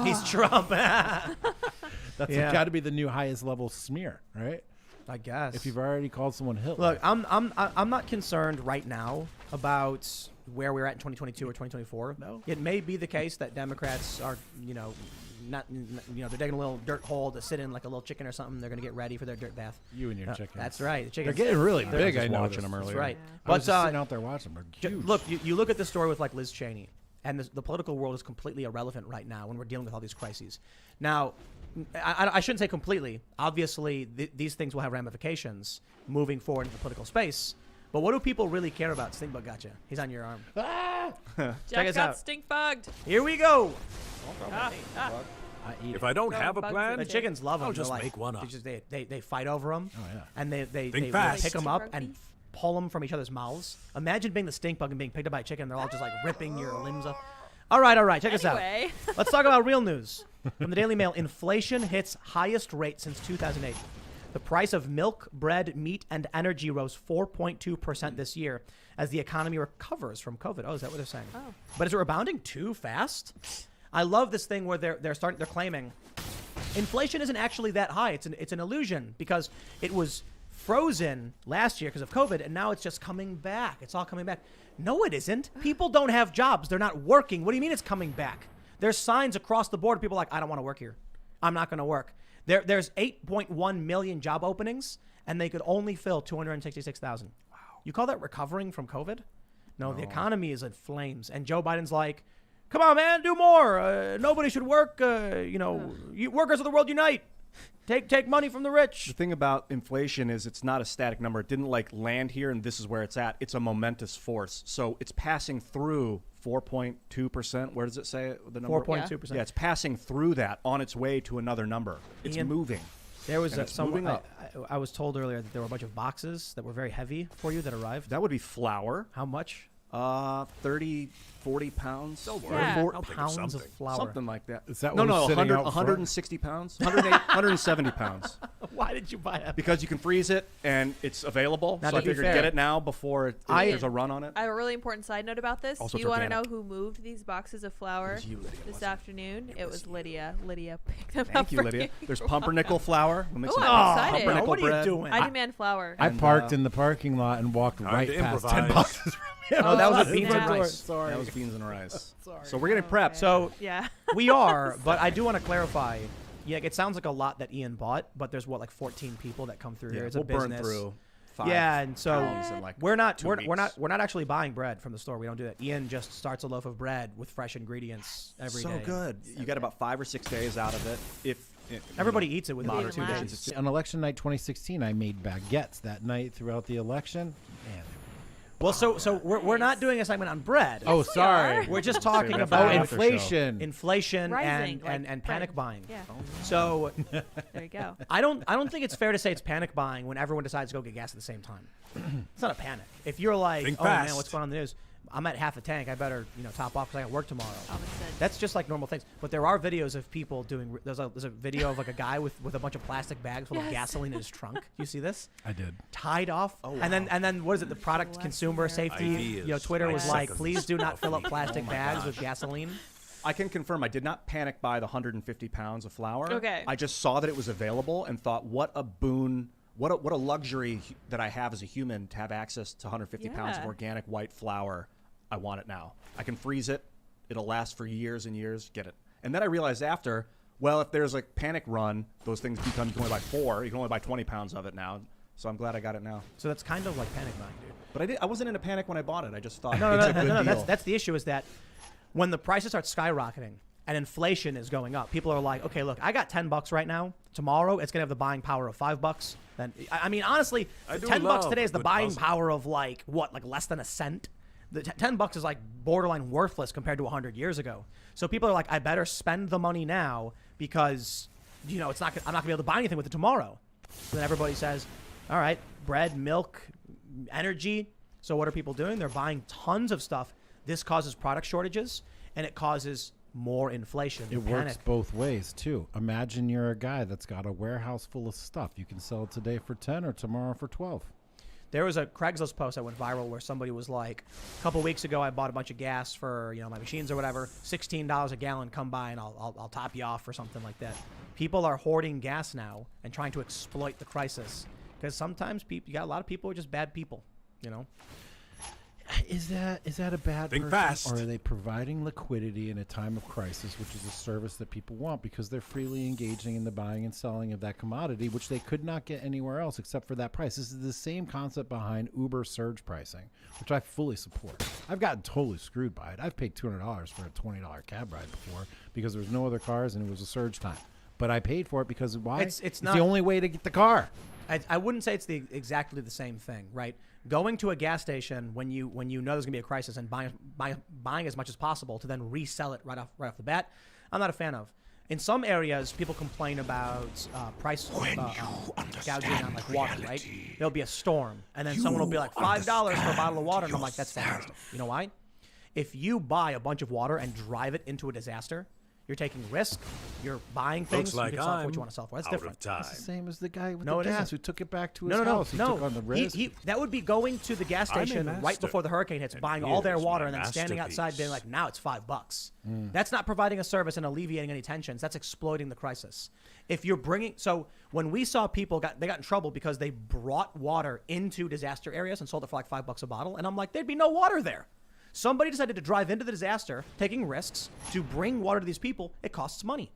He's Trump. That's got to be the new highest level smear, right? I guess. If you've already called someone Hitler. Look, I'm not concerned right now about where we're at in 2022 or 2024. No. It may be the case that Democrats are, they're digging a little dirt hole to sit in like a little chicken or something. They're going to get ready for their dirt bath. You and your chickens. That's right. The chickens. They're getting really big. just I know watching them earlier. That's right. Yeah. I was But just sitting out there watching them. They're huge. look, you look at the story with like Liz Cheney, and the political world is completely irrelevant right now when we're dealing with all these crises. Now, I shouldn't say completely. Obviously, these things will have ramifications moving forward into the political space. But what do people really care about? Stinkbug gotcha. He's on your arm. Check Jack us got out. stink bugged. Here we go. Ah. I eat If it. I don't No, have a bugs plan, in The chickens love them. I'll just They're like, make one up. They fight over them. Oh, yeah. And they Think fast. pick them up Rugby. and pull them from each other's mouths. Imagine being the stink bug and being picked up by a chicken. They're all just like ripping your limbs up. All right. Check us out. Anyway. Let's talk about real news. From the Daily Mail, inflation hits highest rate since 2008. The price of milk, bread, meat, and energy rose 4.2% this year as the economy recovers from COVID. Oh, is that what they're saying? Oh. But is it rebounding too fast? I love this thing where they're claiming inflation isn't actually that high. It's an illusion because it was frozen last year because of COVID, and now it's just coming back. It's all coming back. No, it isn't. People don't have jobs. They're not working. What do you mean it's coming back? There's signs across the board. People are like, I don't want to work here. I'm not going to work. There's 8.1 million job openings, and they could only fill 266,000. Wow. You call that recovering from COVID? No, the economy is in flames. And Joe Biden's like, come on, man, do more. Nobody should work. Workers of the world unite. Take money from the rich. The thing about inflation is it's not a static number. It didn't like land here and this is where it's at. It's a momentous force. So it's passing through 4.2%. Where does it say the number? 4.2%. Yeah, it's passing through that on its way to another number. It's Ian, moving. There was moving up. I was told earlier that there were a bunch of boxes that were very heavy for you that arrived. That would be flour. How much? 30, 40 pounds. Still yeah. 4 pounds of flour. Something like that. Is that no, what was sitting 100, out front? 160 pounds, 108, 170 pounds. Why did you buy that? Because you can freeze it and it's available. Now, so I to be figured fair, get it now before there's a run on it. I have a really important side note about this. Also, Do you want to know organic. who moved these boxes of flour It was you, Lydia, this wasn't it? afternoon? It was Lydia. Lydia picked them up. Thank you, for Lydia. you. There's pumpernickel flour. We'll make Oh, some I'm excited. pumpernickel What are you bread. doing? I demand flour. I And, parked in the parking lot and walked right to past improvise. 10 boxes from him. Oh, that was Oh, a beans and snap. rice. Sorry. That was beans and rice. Sorry. So we're getting Oh, prepped. okay. So yeah. we are, but I do want to clarify. Yeah, it sounds like a lot that Ian bought, but there's 14 people that come through here. It's we'll a business. burn through 5 Yeah, and so pounds in like we're not 2 we're weeks. not actually buying bread from the store. We don't do that. Ian just starts a loaf of bread with fresh ingredients every day. So good. You got about 5 or 6 days out of it. Everybody eats it within Modern 2 lives. days. On election night 2016, I made baguettes that night throughout the election. Man. Well, so we're not doing a segment on bread. Oh, we sorry. are. We're just talking Save that for about the after show. inflation. Rising, and like panic bread. buying. Yeah. So There you go. I don't think it's fair to say it's panic buying when everyone decides to go get gas at the same time. It's not a panic. If you're like, Think oh man, fast. what's going on in the news? I'm at half a tank. I better top off because I got work tomorrow. Common sense. That's just like normal things. But there are videos of people doing. There's a video of like a guy with a bunch of plastic bags full of Yes. gasoline in his trunk. You see this? I did. Tied off. And then what is it? The product Bless consumer America. safety. Ideas Twitter by was like, seconds. please do not fill up plastic my bags gosh. with gasoline. I can confirm I did not panic buy the 150 pounds of flour. Okay. I just saw that it was available and thought, what a boon, what a luxury that I have as a human to have access to 150 pounds of Yeah. organic white flour. I want it now. I can freeze it. It'll last for years and years. Get it. And then I realized after, well, if there's like panic run, those things become, you can only buy 4. You can only buy 20 pounds of it now. So I'm glad I got it now. So that's kind of like panic buying, dude. But I wasn't in a panic when I bought it. I just thought No, it's a good deal. That's the issue is that when the prices start skyrocketing and inflation is going up, people are like, okay, look, I got $10 right now. Tomorrow, it's gonna have the buying power of $5. Then I mean, honestly, I do $10 love today is the good buying puzzle. power of like less than a cent. The $10 is like borderline worthless compared to 100 years ago. So people are like, I better spend the money now because I'm not gonna be able to buy anything with it tomorrow. So then everybody says, all right, bread, milk, energy. So what are people doing? They're buying tons of stuff. This causes product shortages and it causes more inflation. It panic. works both ways, too. Imagine you're a guy that's got a warehouse full of stuff. You can sell it today for 10 or tomorrow for 12. There was a Craigslist post that went viral where somebody was like, a couple weeks ago, I bought a bunch of gas for my machines or whatever, $16 a gallon. Come by and I'll top you off or something like that. People are hoarding gas now and trying to exploit the crisis because sometimes you got a lot of people who are just bad people. Is that a bad Think person, fast. or are they providing liquidity in a time of crisis, which is a service that people want because they're freely engaging in the buying and selling of that commodity, which they could not get anywhere else except for that price? This is the same concept behind Uber surge pricing, which I fully support. I've gotten totally screwed by it. I've paid $200 for a $20 cab ride before because there was no other cars and it was a surge time. But I paid for it because why? It's the not- only way to get the car. I wouldn't say it's exactly the same thing, right? Going to a gas station when you know there's gonna be a crisis and buying as much as possible to then resell it right off the bat, I'm not a fan of. In some areas, people complain about price gouging on like water, right? There'll be a storm, and then someone will be like $5 for a bottle of water, and I'm like, that's fantastic. You know why? If you buy a bunch of water and drive it into a disaster, You're taking risk. You're buying things. Looks like you can sell it for what I'm you want to sell it for. That's out different. of time. It's the same as the guy with No, the it gas isn't. who took it back to his No, house. He no, took on the no. risk. That would be going to the gas I'm a station right master, before the hurricane hits, and buying all their here's water, my and then standing outside being masterpiece. like, now it's $5. That's not providing a service and alleviating any tensions. That's exploiting the crisis. If you're bringing, so when we saw people got in trouble because they brought water into disaster areas and sold it for like $5 a bottle, and I'm like, there'd be no water there. Somebody decided to drive into the disaster, taking risks to bring water to these people. It costs money.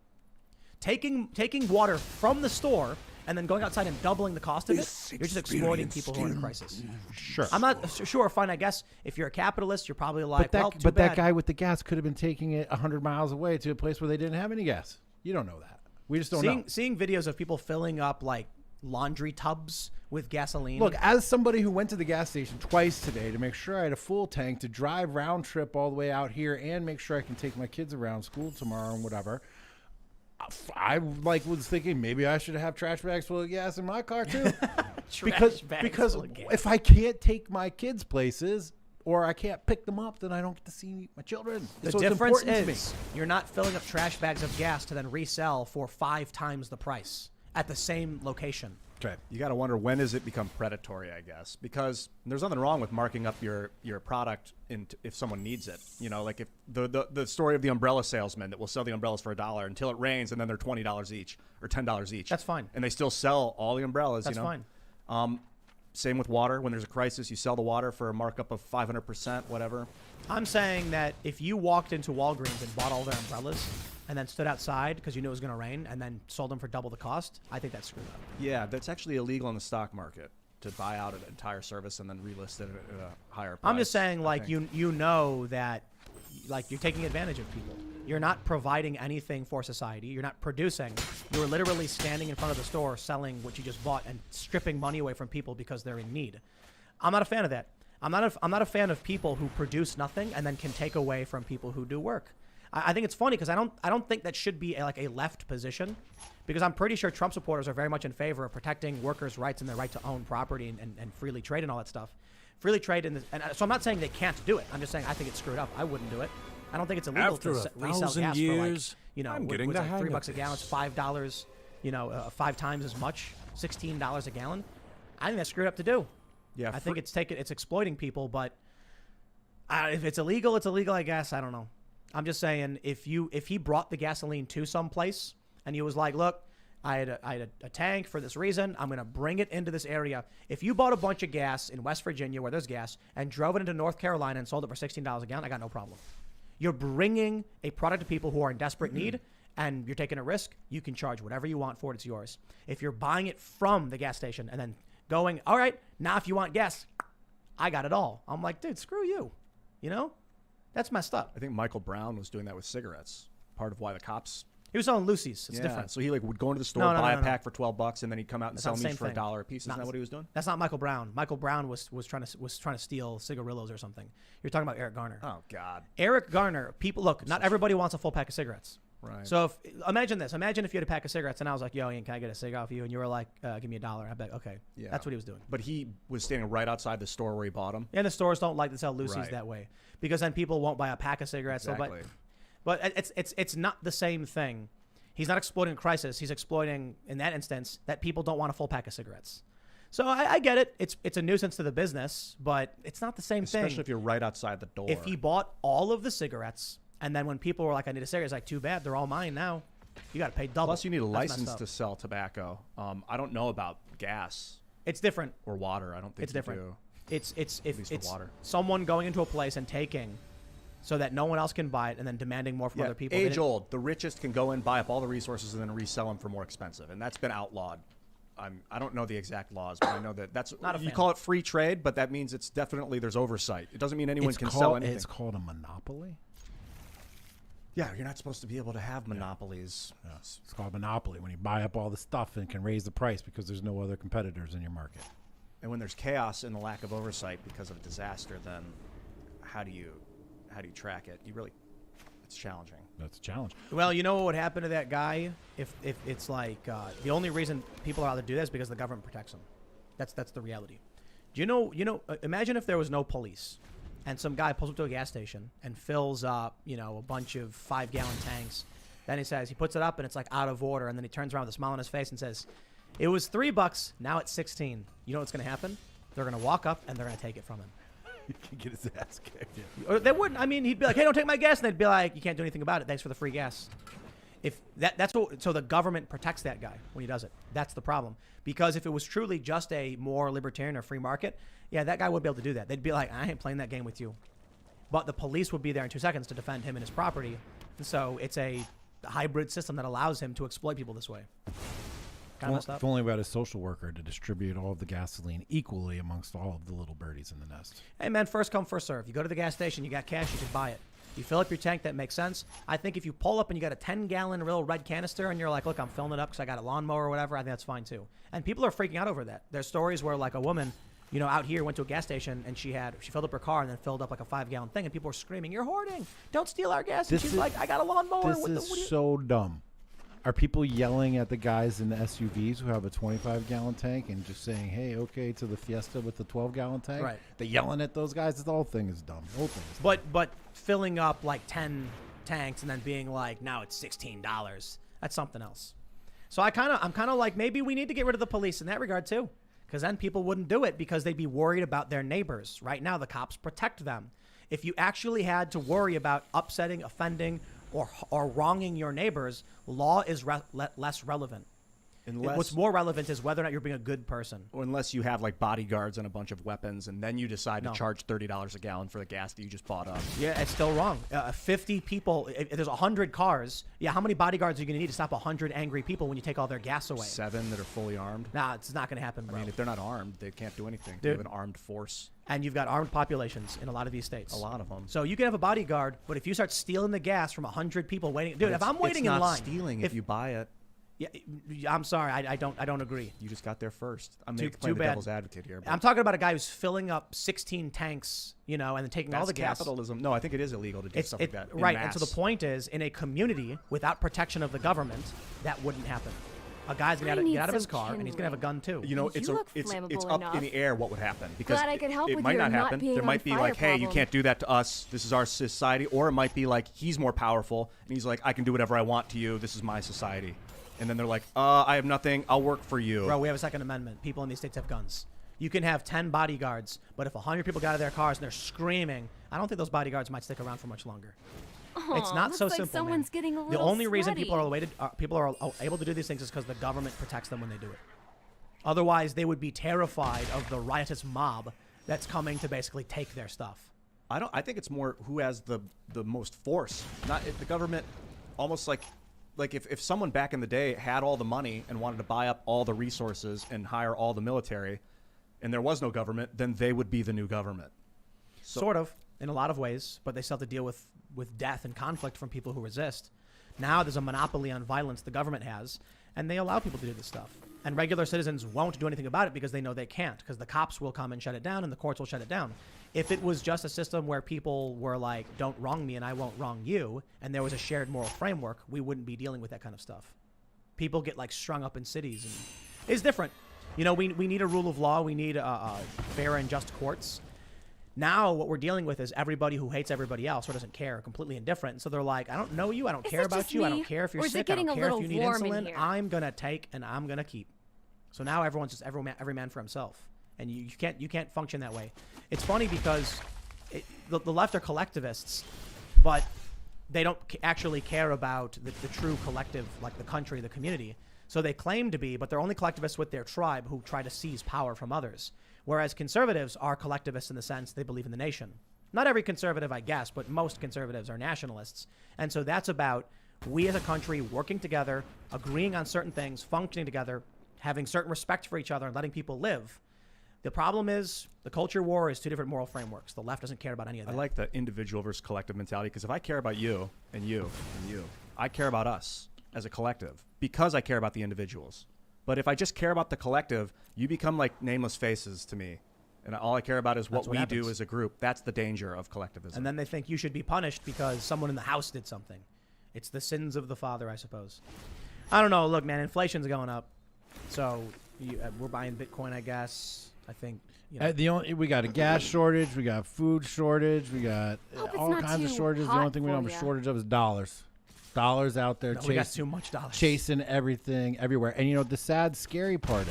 Taking water from the store and then going outside and doubling the cost of it, you're just exploiting people who are in a crisis. Sure. I'm not sure. Fine, I guess if you're a capitalist, you're probably like, well, too But bad. that guy with the gas could have been taking it 100 miles away to a place where they didn't have any gas. You don't know that. We just don't know. Seeing videos of people filling up like laundry tubs with gasoline. Look, as somebody who went to the gas station twice today to make sure I had a full tank to drive round trip all the way out here and make sure I can take my kids around school tomorrow and whatever, I was thinking maybe I should have trash bags full of gas in my car too. because full of gas. if I can't take my kids places or I can't pick them up, then I don't get to see my children. The So it's difference important to me. is you're not filling up trash bags of gas to then resell for 5 times the price at the same location. Okay. You got to wonder, when does it become predatory, I guess? Because there's nothing wrong with marking up your product if someone needs it. You know, like if the story of the umbrella salesman that will sell the umbrellas for $1 until it rains, and then they're $20 each or $10 each. That's fine. And they still sell all the umbrellas. That's you know? fine. Same with water. When there's a crisis, you sell the water for a markup of 500%, whatever. I'm saying that if you walked into Walgreens and bought all their umbrellas and then stood outside because you knew it was going to rain and then sold them for double the cost, I think that's screwed up. Yeah, that's actually illegal in the stock market to buy out an entire service and then relist it at a higher price. I'm just saying, I like, think. you know that, like, you're taking advantage of people. You're not providing anything for society. You're not producing. You're literally standing in front of the store selling what you just bought and stripping money away from people because they're in need. I'm not a fan of that. I'm not a fan of people who produce nothing and then can take away from people who do work. I think it's funny because I don't think that should be a left position, because I'm pretty sure Trump supporters are very much in favor of protecting workers' rights and their right to own property and freely trade and all that stuff. Freely trade, and so I'm not saying they can't do it. I'm just saying I think it's screwed up. I wouldn't do it. I don't think it's illegal After to a resell thousand gas years, for I'm what- getting what's the like hang of $3 a gallon, it's this. $5, 5 times as much, $16 a gallon. I think that's screwed up to do. Yeah, I think it's exploiting people, but if it's illegal, it's illegal, I guess. I don't know. I'm just saying, if he brought the gasoline to some place and he was like, look, I had a tank for this reason, I'm going to bring it into this area. If you bought a bunch of gas in West Virginia where there's gas and drove it into North Carolina and sold it for $16 a gallon, I got no problem. You're bringing a product to people who are in desperate need, and you're taking a risk. You can charge whatever you want for it. It's yours. If you're buying it from the gas station and then going, all right, now if you want gas, I got it all. I'm like, dude, screw you. You know? That's messed up. I think Michael Brown was doing that with cigarettes. Part of why the cops. He was selling Lucy's. It's different. So he would go into the store, No, no, buy no, a no. pack for $12, and then he'd come out and That's sell not the them each same for thing. $1 a piece. Isn't Not that the- what he was doing? That's not Michael Brown. Michael Brown was trying to steal cigarillos or something. You're talking about Eric Garner. Oh God. Eric Garner. People look. Not everybody wants a full pack of cigarettes. Right. So imagine this. Imagine if you had a pack of cigarettes and I was like, "Yo, Ian, can I get a cig off you?" And you were like, "Give me $1." I bet. Okay. Yeah. That's what he was doing. But he was standing right outside the store where he bought them. And the stores don't like to sell Lucy's Right. that way, because then people won't buy a pack of cigarettes. Exactly. But it's not the same thing. He's not exploiting a crisis. He's exploiting, in that instance, that people don't want a full pack of cigarettes. So I get it. It's a nuisance to the business, but it's not the same thing. Especially if you're right outside the door. If he bought all of the cigarettes, and then when people were like, "I need a cigarette," it's like, "Too bad, they're all mine now." You got to pay double. Plus, you need a That's messed license up. to sell tobacco. I don't know about gas It's different. or water. I don't think It's you different. do. It's least for it's water. someone going into a place and taking, so that no one else can buy it, and then demanding more from Yeah, other people. They age didn't- old. The richest can go in, buy up all the resources, and then resell them for more expensive, and that's been outlawed. I don't know the exact laws, but I know that that's Not a you fan. call it free trade, but that means it's definitely there's oversight. It doesn't mean anyone can sell anything. It's called a monopoly. Yeah, you're not supposed to be able to have monopolies. Yes. It's called monopoly when you buy up all the stuff and can raise the price because there's no other competitors in your market. And when there's chaos and the lack of oversight because of a disaster, then how do you track it? It's challenging. That's a challenge. Well, you know what would happen to that guy if it's like the only reason people are allowed to do that is because the government protects them. That's the reality. Do you know? Imagine if there was no police, and some guy pulls up to a gas station and fills up, a bunch of 5-gallon tanks Then he puts it up and it's like out of order. And then he turns around with a smile on his face and says, it was $3. Now it's 16. You know what's going to happen? They're going to walk up and they're going to take it from him. He can get his ass kicked. Or they wouldn't. I mean, he'd be like, hey, don't take my gas. And they'd be like, you can't do anything about it. Thanks for the free gas. So the government protects that guy when he does it. That's the problem. Because if it was truly just a more libertarian or free market, yeah, that guy would be able to do that. They'd be like, I ain't playing that game with you. But the police would be there in 2 seconds to defend him and his property. And so it's a hybrid system that allows him to exploit people this way. Kind of messed up. If only we had a social worker to distribute all of the gasoline equally amongst all of the little birdies in the nest. Hey, man, first come, first serve. You go to the gas station, you got cash, you can buy it. You fill up your tank, that makes sense. I think if you pull up and you got a 10-gallon real red canister and you're like, look, I'm filling it up because I got a lawnmower or whatever, I think that's fine too. And people are freaking out over that. There's stories where like a woman, out here went to a gas station and she filled up her car and then filled up like a 5-gallon thing and people were screaming, you're hoarding, don't steal our gas. And she's like, I got a lawnmower. This is so dumb. Are people yelling at the guys in the SUVs who have a 25-gallon tank and just saying, hey, okay, to the Fiesta with the 12-gallon tank? Right. They're yelling at those guys. The whole thing is dumb. The whole thing is dumb. But filling up like 10 tanks and then being like, now it's $16, that's something else. So I'm kind of like, maybe we need to get rid of the police in that regard too, because then people wouldn't do it because they'd be worried about their neighbors. Right now, the cops protect them. If you actually had to worry about upsetting, offending, or wronging your neighbors, law is less relevant. What's more relevant is whether or not you're being a good person. Or unless you have like bodyguards and a bunch of weapons, and then you decide to charge $30 a gallon for the gas that you just bought up. Yeah, it's still wrong. 50 people, if there's 100 cars, how many bodyguards are you going to need to stop 100 angry people when you take all their gas away? 7 that are fully armed. Nah, it's not going to happen, bro. I mean, if they're not armed, they can't do anything. They have an armed force. And you've got armed populations in a lot of these states. A lot of them. So you can have a bodyguard, but if you start stealing the gas from 100 people waiting, dude, if I'm waiting in line, it's not stealing if you buy it. Yeah, I'm sorry, I don't agree. You just got there first. I'm too playing the bad. devil's advocate here. I'm talking about a guy who's filling up 16 tanks, and then taking all the gas. Capitalism. No, I think it is illegal to do stuff like that. Right, and so the point is, in a community without protection of the government, that wouldn't happen. A guy's gonna get out of his car and he's gonna have a gun too. It's up in the air what would happen, because Glad I could help it with might your not not happen. being There on might be fire like, hey, you problem. can't do that to us. This is our society. Or it might be like he's more powerful and he's like, I can do whatever I want to you. This is my society. And then they're like, I have nothing. I'll work for you. Bro, we have a Second Amendment. People in these states have guns. You can have 10 bodyguards, but if 100 people got out of their cars and they're screaming, I don't think those bodyguards might stick around for much longer. It's not so looks like simple. someone's man. getting a The little only reason sweaty. people are able to do these things is because the government protects them when they do it. Otherwise, they would be terrified of the riotous mob that's coming to basically take their stuff. I think it's more who has the most force. Not if the government. Almost like if someone back in the day had all the money and wanted to buy up all the resources and hire all the military, and there was no government, then they would be the new government. Sort of, in a lot of ways, but they still have to deal with death and conflict from people who resist. Now there's a monopoly on violence the government has, and they allow people to do this stuff. And regular citizens won't do anything about it because they know they can't, because the cops will come and shut it down and the courts will shut it down. If it was just a system where people were like, don't wrong me and I won't wrong you, and there was a shared moral framework, we wouldn't be dealing with that kind of stuff. People get like strung up in cities, and it's different. We need a rule of law. We need fair and just courts. Now what we're dealing with is everybody who hates everybody else or doesn't care, completely indifferent. And so they're like, I don't know you. I don't care about you. I don't care if you're sick. I don't care if you need insulin. I'm going to take and I'm going to keep. So now everyone's just every man for himself. And you can't function that way. It's funny because the left are collectivists, but they don't actually care about the true collective, like the country, the community. So they claim to be, but they're only collectivists with their tribe who try to seize power from others. Whereas conservatives are collectivists in the sense they believe in the nation. Not every conservative, I guess, but most conservatives are nationalists. And so that's about we as a country working together, agreeing on certain things, functioning together, having certain respect for each other, and letting people live. The problem is the culture war is two different moral frameworks. The left doesn't care about any of that. I like the individual versus collective mentality, because if I care about you and you and you, I care about us as a collective because I care about the individuals. But if I just care about the collective, you become like nameless faces to me. And all I care about is what we do as a group. That's the danger of collectivism. And then they think you should be punished because someone in the house did something. It's the sins of the father, I suppose. I don't know. Look, man, inflation's going up. So we're buying Bitcoin, I guess. I think. We got a gas shortage. We got food shortage. We got all kinds of shortages. The only thing we don't have a shortage of is dollars. Dollars out there No, we got too much dollars. chasing everything everywhere. And, the sad, scary part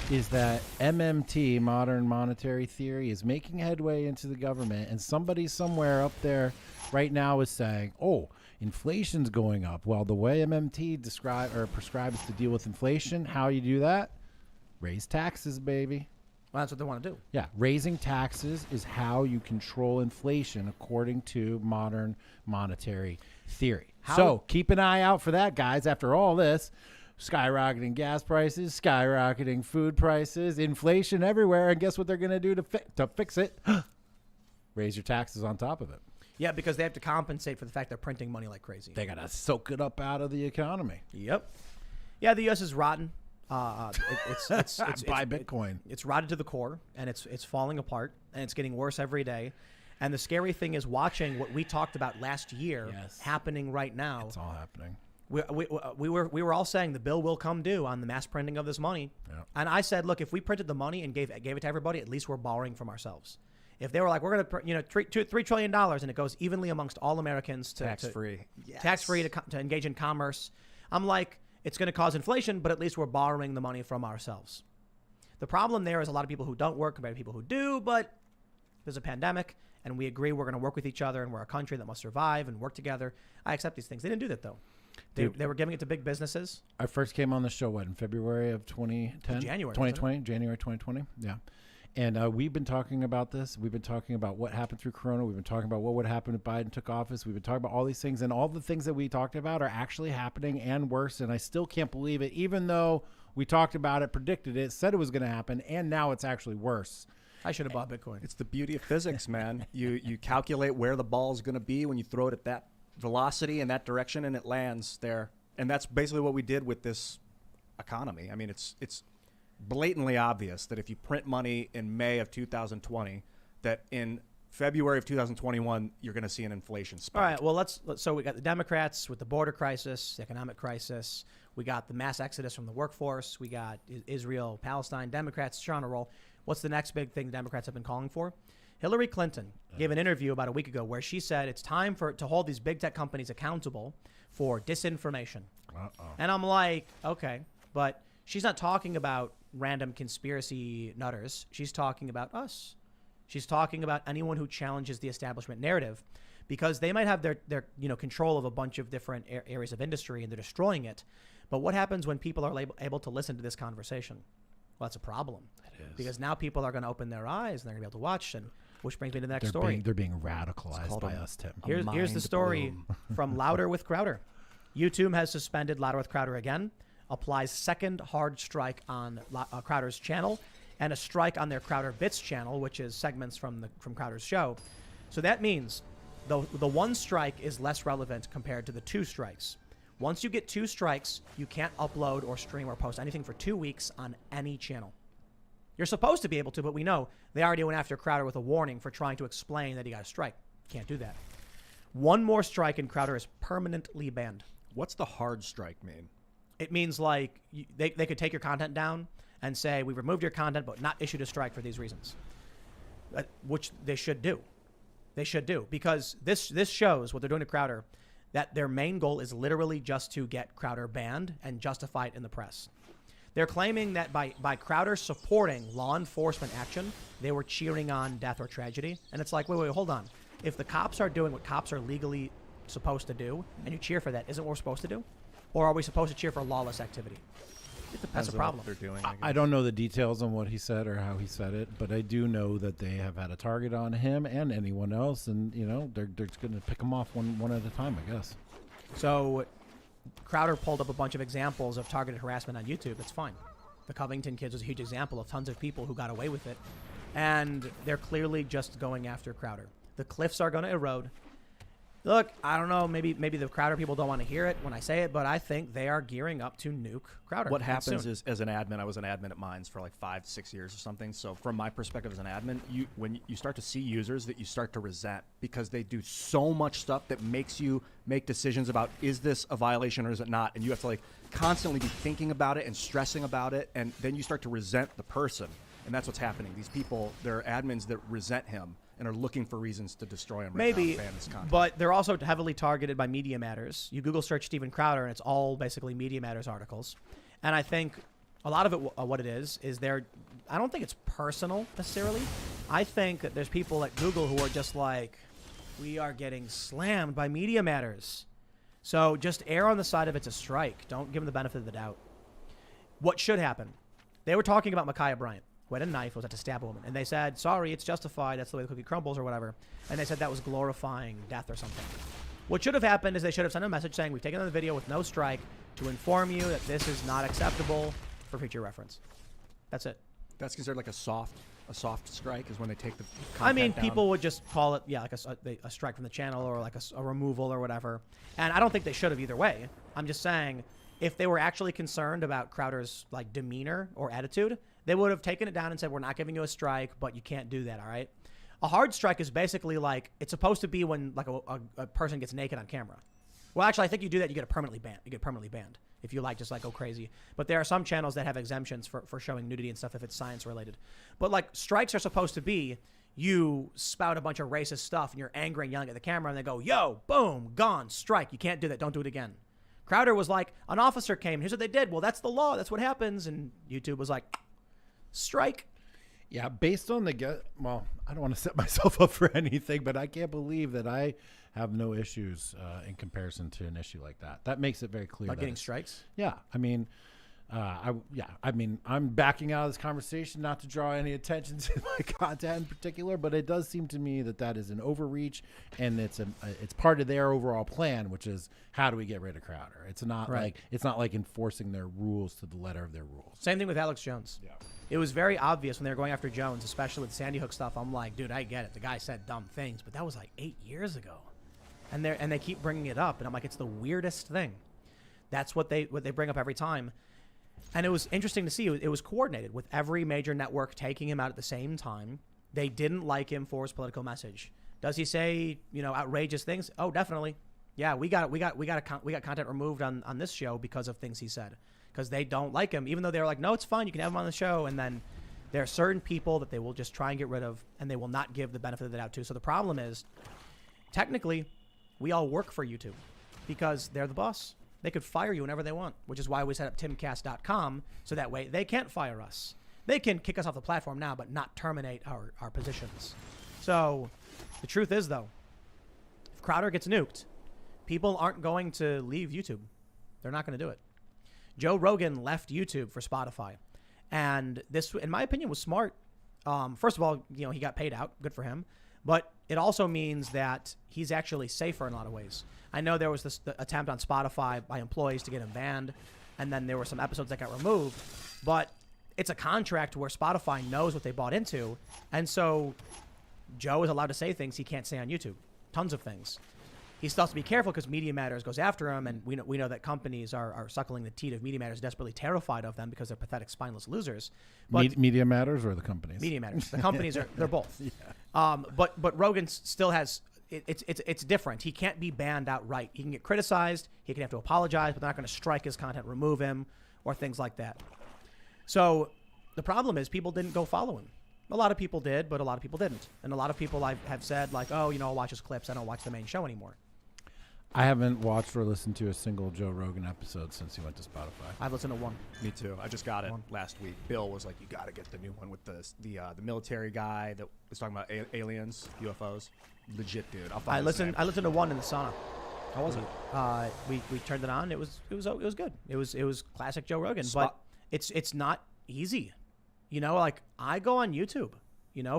is that MMT, modern monetary theory, is making headway into the government. And somebody somewhere up there right now is saying, oh, inflation's going up. Well, the way MMT prescribes to deal with inflation, how you do that? Raise taxes, baby. Well, that's what they want to do. Yeah, raising taxes is how you control inflation according to modern monetary theory. So keep an eye out for that, guys. After all this, skyrocketing gas prices, skyrocketing food prices, inflation everywhere, and guess what they're going to do to fix it? Raise your taxes on top of it. Yeah, because they have to compensate for the fact they're printing money like crazy. They got to soak it up out of the economy. Yep. Yeah, the U.S. is rotten. It's Buy Bitcoin. It's rotted to the core, and it's falling apart, and it's getting worse every day. And the scary thing is watching what we talked about last year happening right now. It's all happening. We were all saying the bill will come due on the mass printing of this money. Yep. And I said, look, if we printed the money and gave it to everybody, at least we're borrowing from ourselves. If they were like, we're going to print, $3 trillion, and it goes evenly amongst all Americans to tax-free to engage in commerce, I'm like, it's going to cause inflation, but at least we're borrowing the money from ourselves. The problem there is a lot of people who don't work compared to people who do, but there's a pandemic, and we agree we're going to work with each other, and we're a country that must survive and work together. I accept these things. They didn't do that, though. They were giving it to big businesses. I first came on the show, in February of 2010? January 2020. Yeah. And we've been talking about this. We've been talking about what happened through Corona. We've been talking about what would happen if Biden took office. We've been talking about all these things. And all the things that we talked about are actually happening and worse. And I still can't believe it, even though we talked about it, predicted it, said it was going to happen, and now it's actually worse. I should have bought Bitcoin. It's the beauty of physics, man. You calculate where the ball is going to be when you throw it at that velocity in that direction, and it lands there. And that's basically what we did with this economy. I mean, it's blatantly obvious that if you print money in May of 2020, that in February of 2021, you're going to see an inflation spike. All right, well, so we got the Democrats with the border crisis, the economic crisis. We got the mass exodus from the workforce. We got Israel, Palestine, Democrats, they're on a roll. What's the next big thing the Democrats have been calling for? Hillary Clinton gave an interview about a week ago where she said it's time to hold these big tech companies accountable for disinformation. And I'm like, okay, but she's not talking about random conspiracy nutters. She's talking about us. She's talking about anyone who challenges the establishment narrative, because they might have their control of a bunch of different areas of industry and they're destroying it. But what happens when people are able to listen to this conversation? Well, that's a problem. It is. Because now people are going to open their eyes and they're going to be able to watch. And which brings me to the next story. They're being radicalized by us, Tim. Here's the story from Louder with Crowder. YouTube has suspended Louder with Crowder again, applies second hard strike on Crowder's channel, and a strike on their Crowder Bits channel, which is segments from Crowder's show. So that means the one strike is less relevant compared to the two strikes. Once you get two strikes, you can't upload or stream or post anything for 2 weeks on any channel. You're supposed to be able to, but we know they already went after Crowder with a warning for trying to explain that he got a strike. Can't do that. One more strike and Crowder is permanently banned. What's the hard strike mean? It means like they could take your content down and say, we removed your content, but not issued a strike for these reasons, which they should do. They should do, because this shows what they're doing to Crowder, that their main goal is literally just to get Crowder banned and justify it in the press. They're claiming that by Crowder supporting law enforcement action, they were cheering on death or tragedy. And it's like, wait, hold on. If the cops are doing what cops are legally supposed to do, and you cheer for that, isn't what we're supposed to do? Or are we supposed to cheer for lawless activity? That's a problem. They're doing. I don't know the details on what he said or how he said it, but I do know that they have had a target on him and anyone else, and they're going to pick them off one at a time, I guess. So Crowder pulled up a bunch of examples of targeted harassment on YouTube. It's fine. The Covington kids was a huge example of tons of people who got away with it, and they're clearly just going after Crowder. The cliffs are going to erode. Look, I don't know, maybe the Crowder people don't want to hear it when I say it, but I think they are gearing up to nuke Crowder. What happens is, as an admin, I was an admin at Minds for like 5-6 years or something. So from my perspective as an admin, when you start to see users that you start to resent because they do so much stuff that makes you make decisions about, is this a violation or is it not? And you have to like constantly be thinking about it and stressing about it. And then you start to resent the person. and that's what's happening. These people, they're admins that resent him and are looking for reasons to destroy him. Maybe, right now, ban his content. but they're also heavily targeted by Media Matters. You Google search Steven Crowder, and it's all basically Media Matters articles. And I think a lot of it, what it is I don't think it's personal necessarily. I think that there's people at Google who are just like, we are getting slammed by Media Matters. So just err on the side of it's a strike. Don't give them the benefit of the doubt. What should happen? They were talking about Micaiah Bryant, who had a knife, was at to stab a woman. And they said, sorry, it's justified. That's the way the cookie crumbles or whatever. And they said that was glorifying death or something. What should have happened is they should have sent a message saying, we've taken the video with no strike to inform you that this is not acceptable for future reference. That's it. That's considered like a soft strike is when they take the content I mean, down. people would just call it, like a strike from the channel or like a removal or whatever. And I don't think they should have either way. I'm just saying, if they were actually concerned about Crowder's like demeanor or attitude, they would have taken it down and said, we're not giving you a strike, but you can't do that, all right? A hard strike is basically like, it's supposed to be when like a person gets naked on camera. Well, actually, I think you do that, you get permanently banned if you like just like go crazy. But there are some channels that have exemptions for showing nudity and stuff if it's science related. But like strikes are supposed to be, you spout a bunch of racist stuff and you're angry and yelling at the camera and they go, yo, boom, gone, strike. You can't do that. Don't do it again. Crowder was like, an officer came. Here's what they did. Well, that's the law. That's what happens. And YouTube was like, strike. Yeah, based on well, I don't want to set myself up for anything, but I can't believe that I have no issues in comparison to an issue like that. That makes it very clear. Like getting strikes? Yeah, I mean, I'm backing out of this conversation not to draw any attention to my content in particular, but it does seem to me that is an overreach, and it's part of their overall plan, which is how do we get rid of Crowder? It's not like enforcing their rules to the letter of their rules. Same thing with Alex Jones. Yeah. It was very obvious when they were going after Jones, especially with Sandy Hook stuff. I'm like, dude, I get it. The guy said dumb things, but that was like 8 years ago, and they keep bringing it up, and I'm like, it's the weirdest thing. That's what they bring up every time. And it was interesting to see. It was coordinated with every major network taking him out at the same time. They didn't like him for his political message. Does he say, outrageous things? Oh, definitely. Yeah, we got content removed on this show because of things he said, because they don't like him, even though they were like, no, it's fine, you can have him on the show. And then there are certain people that they will just try and get rid of, and they will not give the benefit of the doubt to. So the problem is, technically, we all work for YouTube because they're the boss. They could fire you whenever they want, which is why we set up timcast.com, so that way they can't fire us. They can kick us off the platform now, but not terminate our positions. So the truth is, though, if Crowder gets nuked, people aren't going to leave YouTube. They're not going to do it. Joe Rogan left YouTube for Spotify. And this, in my opinion, was smart. First of all, he got paid out. Good for him. But it also means that he's actually safer in a lot of ways. I know there was this attempt on Spotify by employees to get him banned, and then there were some episodes that got removed. But it's a contract where Spotify knows what they bought into, and so Joe is allowed to say things he can't say on YouTube. Tons of things. He still has to be careful because Media Matters goes after him, and we know that companies are suckling the teat of Media Matters, desperately terrified of them because they're pathetic, spineless losers. But Media Matters or the companies? Media Matters. The companies they're both. Yeah. But Rogan still has it's different. He can't be banned outright. He can get criticized. He can have to apologize, but they're not going to strike his content, remove him, or things like that. So the problem is people didn't go follow him. A lot of people did, but a lot of people didn't. And a lot of people have said like, oh, I'll watch his clips. I don't watch the main show anymore. I haven't watched or listened to a single Joe Rogan episode since he went to Spotify. I've listened to one. Me too. I just got it last week. Bill was like, you got to get the new one with the military guy that was talking about aliens, UFOs. Legit, dude. I listened to one in the sauna. How was it? We turned it on. It was good. It was classic Joe Rogan, but it's not easy. Like I go on YouTube,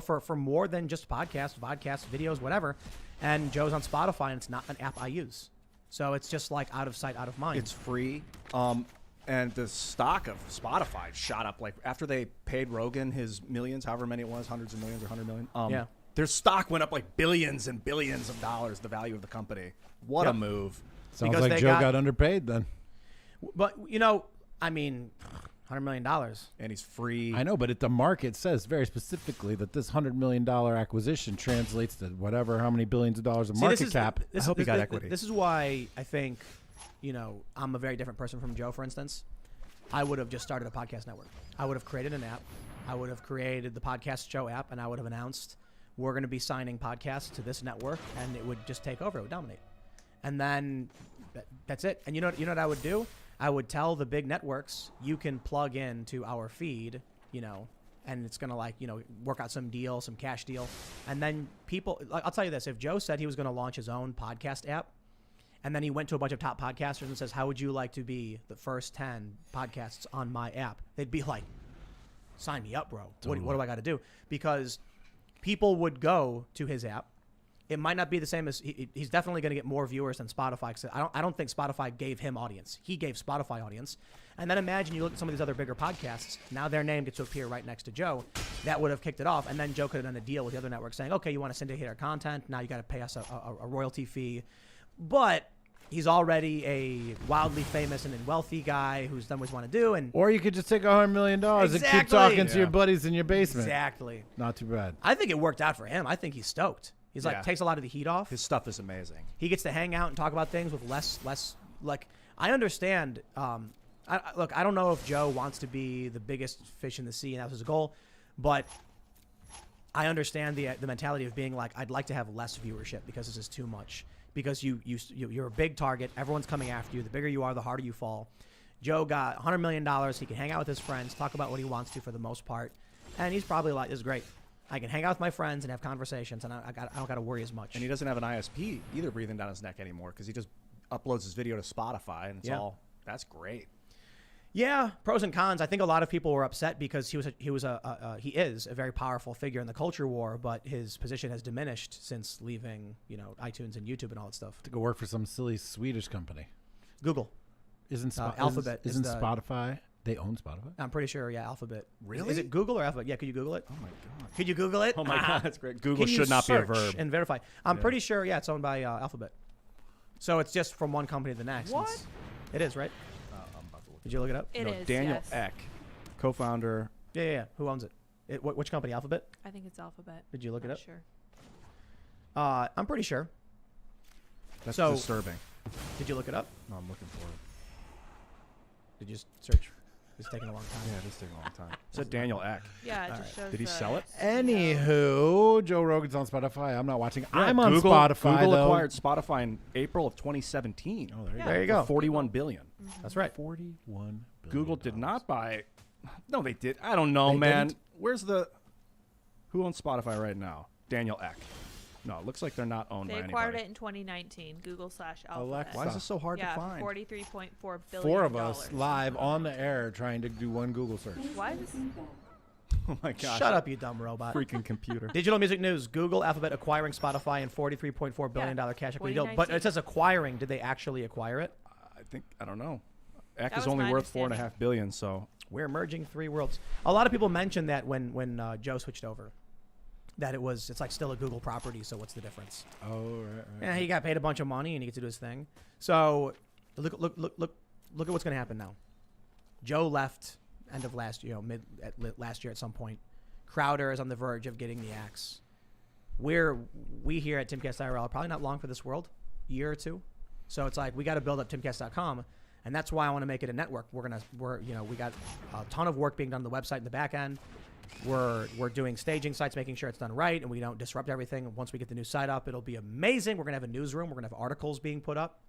for more than just podcasts, videos, whatever. And Joe's on Spotify, and it's not an app I use. So it's just like out of sight, out of mind. It's free. And the stock of Spotify shot up. Like after they paid Rogan his millions, however many it was, hundreds of millions or 100 million. Yeah. Their stock went up like billions and billions of dollars, the value of the company. What a move. Sounds like Joe got underpaid then. But, $100 million. And he's free. I know, but the market says very specifically that this $100 million acquisition translates to how many billions of dollars of market cap. I hope he got equity. This is why I think, I'm a very different person from Joe, for instance. I would have just started a podcast network. I would have created an app. I would have created the Podcast Show app, and I would have announced we're going to be signing podcasts to this network, and it would just take over. It would dominate. And then that's it. And you know what I would do? I would tell the big networks, you can plug in to our feed, and it's going to work out some deal, some cash deal. And then people, I'll tell you this, if Joe said he was going to launch his own podcast app, and then he went to a bunch of top podcasters and says, how would you like to be the first 10 podcasts on my app? They'd be like, sign me up, bro. Totally. What do I got to do? Because people would go to his app. It might not be the same as he's definitely going to get more viewers than Spotify. Cause I don't think Spotify gave him audience. He gave Spotify audience. And then imagine you look at some of these other bigger podcasts. Now their name gets to appear right next to Joe. That would have kicked it off. And then Joe could have done a deal with the other network saying, okay, you want to syndicate our content. Now you got to pay us a royalty fee. But he's already a wildly famous and wealthy guy who's done what he wants to do. Or you could just take $100 million and keep talking to your buddies in your basement. Exactly. Not too bad. I think it worked out for him. I think he's stoked. He's takes a lot of the heat off. His stuff is amazing. He gets to hang out and talk about things with less I understand. Look, I don't know if Joe wants to be the biggest fish in the sea and that's his goal, but I understand the mentality of being like, I'd like to have less viewership because this is too much. Because you're a big target. Everyone's coming after you. The bigger you are, the harder you fall. Joe got $100 million. He can hang out with his friends, talk about what he wants to for the most part. And he's probably like, this is great. I can hang out with my friends and have conversations, and I don't got to worry as much. And he doesn't have an ISP either breathing down his neck anymore because he just uploads his video to Spotify, and it's that's great. Yeah, pros and cons. I think a lot of people were upset because he is a very powerful figure in the culture war, but his position has diminished since leaving, iTunes and YouTube and all that stuff. To go work for some silly Swedish company. Google. Alphabet. Isn't Spotify? They own Spotify? I'm pretty sure, yeah, Alphabet. Really? Is it Google or Alphabet? Yeah, could you Google it? Oh, my God. Could you Google it? Oh, my God, that's great. Google Can should not be a search verb. and verify. I'm pretty sure, it's owned by Alphabet. So it's just from one company to the next. What? It is, right? I'm about to look. Did you look it up? It is. Daniel Yes. Eck, co-founder. Yeah. Who owns it? Which company? Alphabet? I think it's Alphabet. Did you look it up? Sure. I'm pretty sure. That's So- disturbing. Did you look it up? No, I'm looking for it. Did you just search? It's taking a long time. Yeah, it is taking a long time. So Daniel Eck. Yeah, it All just right. shows. Did he the sell it? CEO. Anywho, Joe Rogan's on Spotify. I'm not watching. I'm on Google, Spotify, Google though. acquired Spotify in April of 2017. Oh, there you Yeah. go. There you go. For $41 billion. That's right. 41 billion. Google did not buy. No, they did. I don't know, They man. didn't? Where's the? Who owns Spotify right now? Daniel Eck. No, it looks like they're not owned They by acquired anybody. it in 2019. Google/Alphabet. Alexa. Why is this so hard Yeah, to find? $43.4 billion. Four of us live on the air trying to do one Google search. Why is Oh my gosh! Shut up, you dumb robot. freaking computer. Digital music news: Google, Alphabet acquiring Spotify and $43.4 billion cash equity deal. But it says acquiring. Did they actually acquire it? I don't know. Eck That is was only my worth understanding. $4.5 billion. So We're merging three worlds. A lot of people mentioned that when Joe switched over, that it's like still a Google property. So what's the difference? Oh, right. Yeah, he got paid a bunch of money and he gets to do his thing. So look at what's going to happen now. Joe left end of last year, last year at some point. Crowder is on the verge of getting the axe. We here at Timcast IRL are probably not long for this world, year or two. So it's like we got to build up timcast.com, and that's why I want to make it a network. We got a ton of work being done on the website in the back end. We're doing staging sites, making sure it's done right, and we don't disrupt everything. Once we get the new site up, it'll be amazing. We're gonna have a newsroom. We're gonna have articles being put up.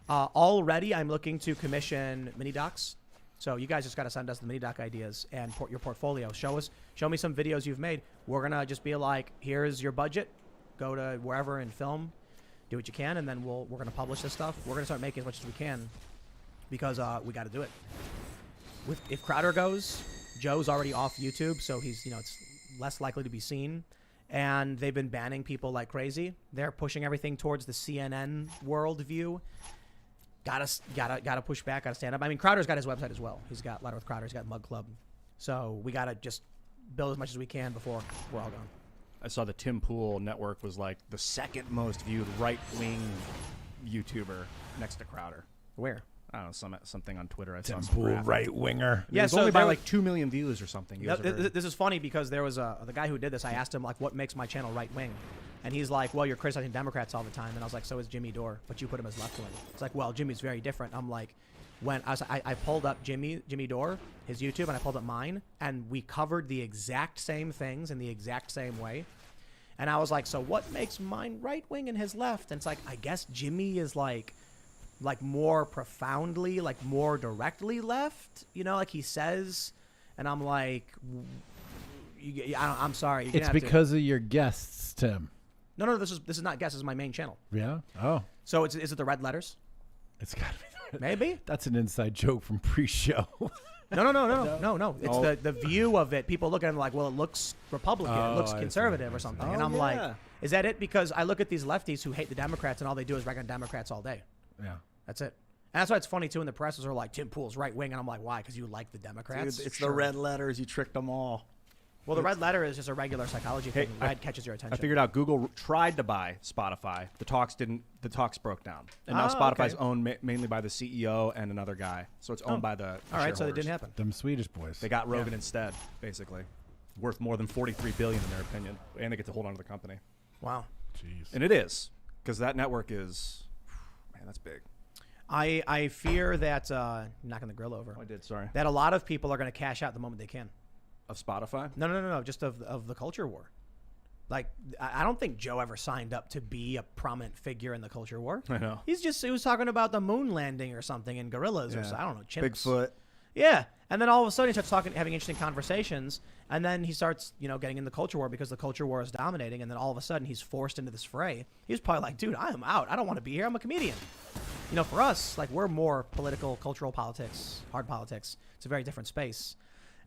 Already, I'm looking to commission mini docs. So you guys just got to send us the mini doc ideas and your portfolio. Show me some videos you've made. We're gonna just be like, here's your budget. Go to wherever and film, do what you can, and then we're gonna publish this stuff. We're gonna start making as much as we can because we got to do it. If Crowder goes, Joe's already off YouTube, so he's it's less likely to be seen. And they've been banning people like crazy. They're pushing everything towards the CNN worldview. Gotta push back. Gotta stand up. I mean, Crowder's got his website as well. He's got Louder with Crowder. He's got Mug Club. So we gotta just build as much as we can before we're all gone. I saw the Timpool network was like the second most viewed right-wing YouTuber next to Crowder. Where? I don't know, something on Twitter. I saw some Timpool graphic. right winger. Yeah, it was so only by there- like 2 million views or something. You guys are very- This is funny because there was the guy who did this. I asked him like, what makes my channel right wing? And he's like, well, you're criticizing Democrats all the time. And I was like, so is Jimmy Dore, but you put him as left wing. It's like, well, Jimmy's very different. I'm like, when I pulled up Jimmy Dore, his YouTube, and I pulled up mine, and we covered the exact same things in the exact same way. And I was like, so what makes mine right wing and his left? And it's like, I guess Jimmy is like more profoundly, like more directly left, you know, like he says. And I'm like, I'm sorry. It's because of your guests, Tim. No, this is not guess. This is my main channel. Yeah. Oh. So is it the red letters? It's got to be. Maybe. That's an inside joke from pre-show. No. It's the view of it. People look at it like, well, it looks Republican, it looks conservative or something. And I'm like, is that it? Because I look at these lefties who hate the Democrats and all they do is rag on Democrats all day. Yeah. That's it. And that's why it's funny, too, when the presses are like, Timpool's right wing. And I'm like, why? Because you like the Democrats? Dude, it's the red letters. You tricked them all. Well, the red letter is just a regular psychology thing. Red catches your attention. I figured out Google tried to buy Spotify. The talks broke down. And now Spotify's owned mainly by the CEO and another guy. So it's owned by the all right, so it didn't happen. Them Swedish boys. They got Rogan instead, basically. Worth more than $43 billion in their opinion. And they get to hold on to the company. Wow. Jeez. And it is. Because that network is, man, that's big. I fear that, knocking the grill over. Oh, I did, sorry. That a lot of people are going to cash out the moment they can. Of Spotify? No. Just of the culture war. Like, I don't think Joe ever signed up to be a prominent figure in the culture war. I know. He was talking about the moon landing or something and gorillas or I don't know, chimps. Bigfoot. Yeah. And then all of a sudden he starts having interesting conversations. And then he starts, getting in the culture war because the culture war is dominating. And then all of a sudden he's forced into this fray. He was probably like, dude, I am out. I don't want to be here. I'm a comedian. For us, like, we're more political, cultural politics, hard politics. It's a very different space.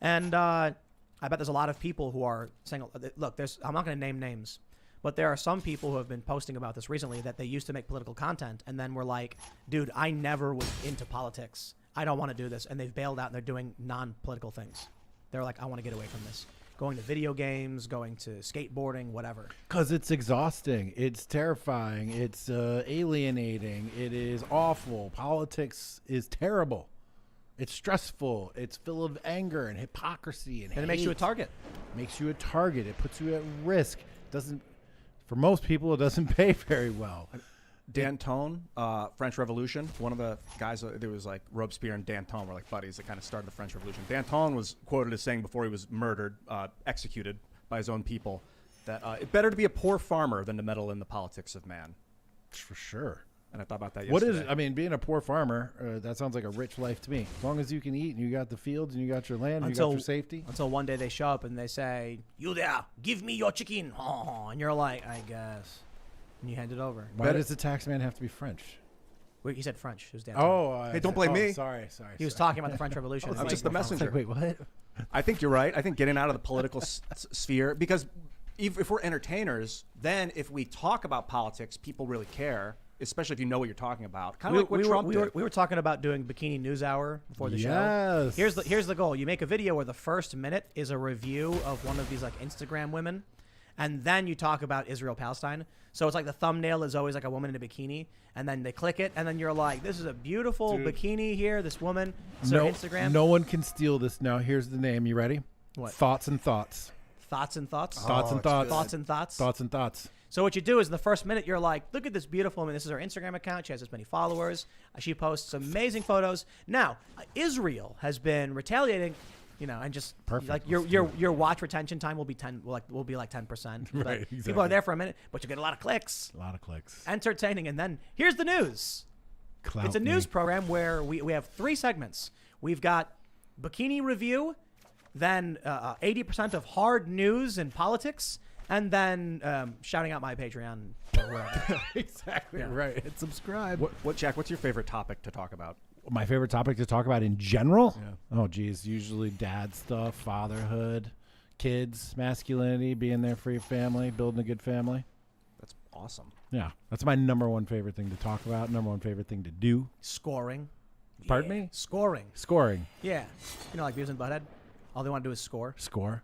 And I bet there's a lot of people who are saying, look, I'm not going to name names, but there are some people who have been posting about this recently that they used to make political content and then were like, dude, I never was into politics. I don't want to do this. And they've bailed out and they're doing non-political things. They're like, I want to get away from this. Going to video games, going to skateboarding, whatever. Because it's exhausting. It's terrifying. It's alienating. It is awful. Politics is terrible. It's stressful. It's full of anger and hypocrisy and hate. It makes you a target. Makes you a target. It puts you at risk. For most people, it doesn't pay very well. Danton, French Revolution. One of the guys, there was like Robespierre and Danton were like buddies that kind of started the French Revolution. Danton was quoted as saying before he was murdered, executed by his own people, that it's better to be a poor farmer than to meddle in the politics of man. For sure. And I thought about that yesterday. Being a poor farmer, that sounds like a rich life to me. As long as you can eat and you got the fields and you got your land and you got your safety. Until one day they show up and they say, you there, give me your chicken. And you're like, I guess. And you hand it over. Why does the tax man have to be French? Wait, he said French. It was Danton. Oh, hey, don't blame me. Sorry. He was talking about the French Revolution. I'm just the messenger. Like, wait, what? I think you're right. I think getting out of the political sphere, because if we're entertainers, then if we talk about politics, people really care, especially if you know what you're talking about. Kind of like what Trump did. We were talking about doing Bikini News Hour before the show. Here's the goal. You make a video where the first minute is a review of one of these like Instagram women, and then you talk about Israel-Palestine. So it's like the thumbnail is always like a woman in a bikini, and then they click it, and then you're like, this is a beautiful bikini here, this woman. So Instagram. No one can steal this now. Here's the name. You ready? What? Thoughts and Thoughts. Thoughts and Thoughts? Thoughts and Thoughts. Thoughts and Thoughts. Thoughts and Thoughts. So what you do is in the first minute, you're like, look at this beautiful woman. This is her Instagram account. She has this many followers. She posts amazing photos. Now, Israel has been retaliating, and just perfect. Like your watch retention time will be 10%. Right, exactly. People are there for a minute, but you get a lot of clicks. A lot of clicks. Entertaining. And then here's the news. It's a news program where we have 3 segments. We've got Bikini Review, then 80% of hard news and politics, and then shouting out my Patreon. Exactly right. And subscribe. Jack, what's your favorite topic to talk about? My favorite topic to talk about in general? Yeah. Oh, geez. Usually dad stuff, fatherhood, kids, masculinity, being there for your family, building a good family. That's awesome. Yeah. That's my number one favorite thing to talk about, number one favorite thing to do. Scoring. Pardon me? Scoring. Yeah. Like Beavis and Butthead? All they want to do is score. Score.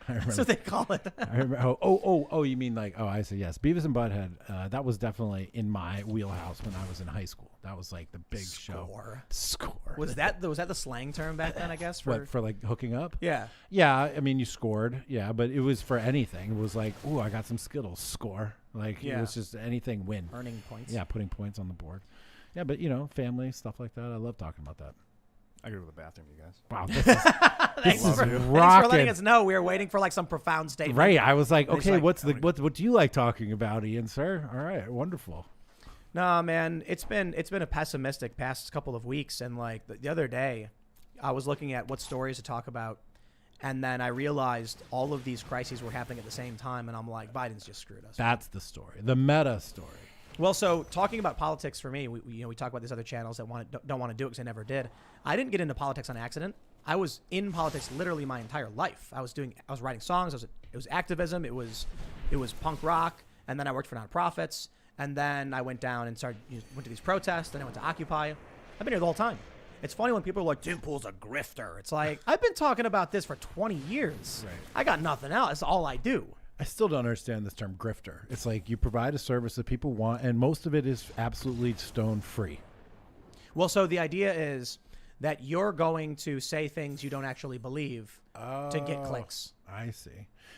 That's what they call it. I remember. Oh, you mean like, I see, yes. Beavis and Butthead, that was definitely in my wheelhouse when I was in high school. That was like the big show. Score. Was that the slang term back then, I guess? For like hooking up? Yeah. Yeah, you scored. Yeah, but it was for anything. It was like, ooh, I got some Skittles. Score. Like, it was just anything win. Earning points. Yeah, putting points on the board. Yeah, but family stuff like that. I love talking about that. I go to the bathroom, you guys. Wow, Thanks is for letting rocking. us know. We were waiting for like some profound statement. Right. I was like, And he's okay, like, what do you like talking about, Ian, sir? All right, wonderful. No, man, it's been a pessimistic past couple of weeks, and like the other day, I was looking at what stories to talk about, and then I realized all of these crises were happening at the same time, and I'm like, Biden's just screwed us. That's the story, the meta story. Well, so talking about politics for me, we talk about these other channels that don't want to do it because they never did. I didn't get into politics on accident. I was in politics literally my entire life. I was writing songs. It was activism. It was punk rock, and then I worked for nonprofits, and then I went down and went to these protests. Then I went to Occupy. I've been here the whole time. It's funny when people are like, Timpool's a grifter. It's like, I've been talking about this for 20 years. Right. I got nothing else. That's all I do. I still don't understand this term grifter. It's like you provide a service that people want, and most of it is absolutely stone free. Well, so the idea is that you're going to say things you don't actually believe to get clicks. I see.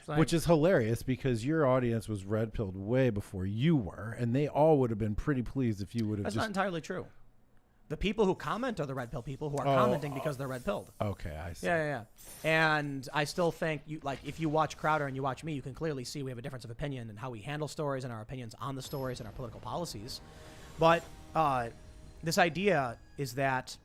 Like, Which is hilarious because your audience was red-pilled way before you were, and they all would have been pretty pleased if you would have that's just... not entirely true. The people who comment are the red pill people who are commenting because they're red pilled. Okay, I see. Yeah. And I still think if you watch Crowder and you watch me, you can clearly see we have a difference of opinion in how we handle stories and our opinions on the stories and our political policies. But this idea is that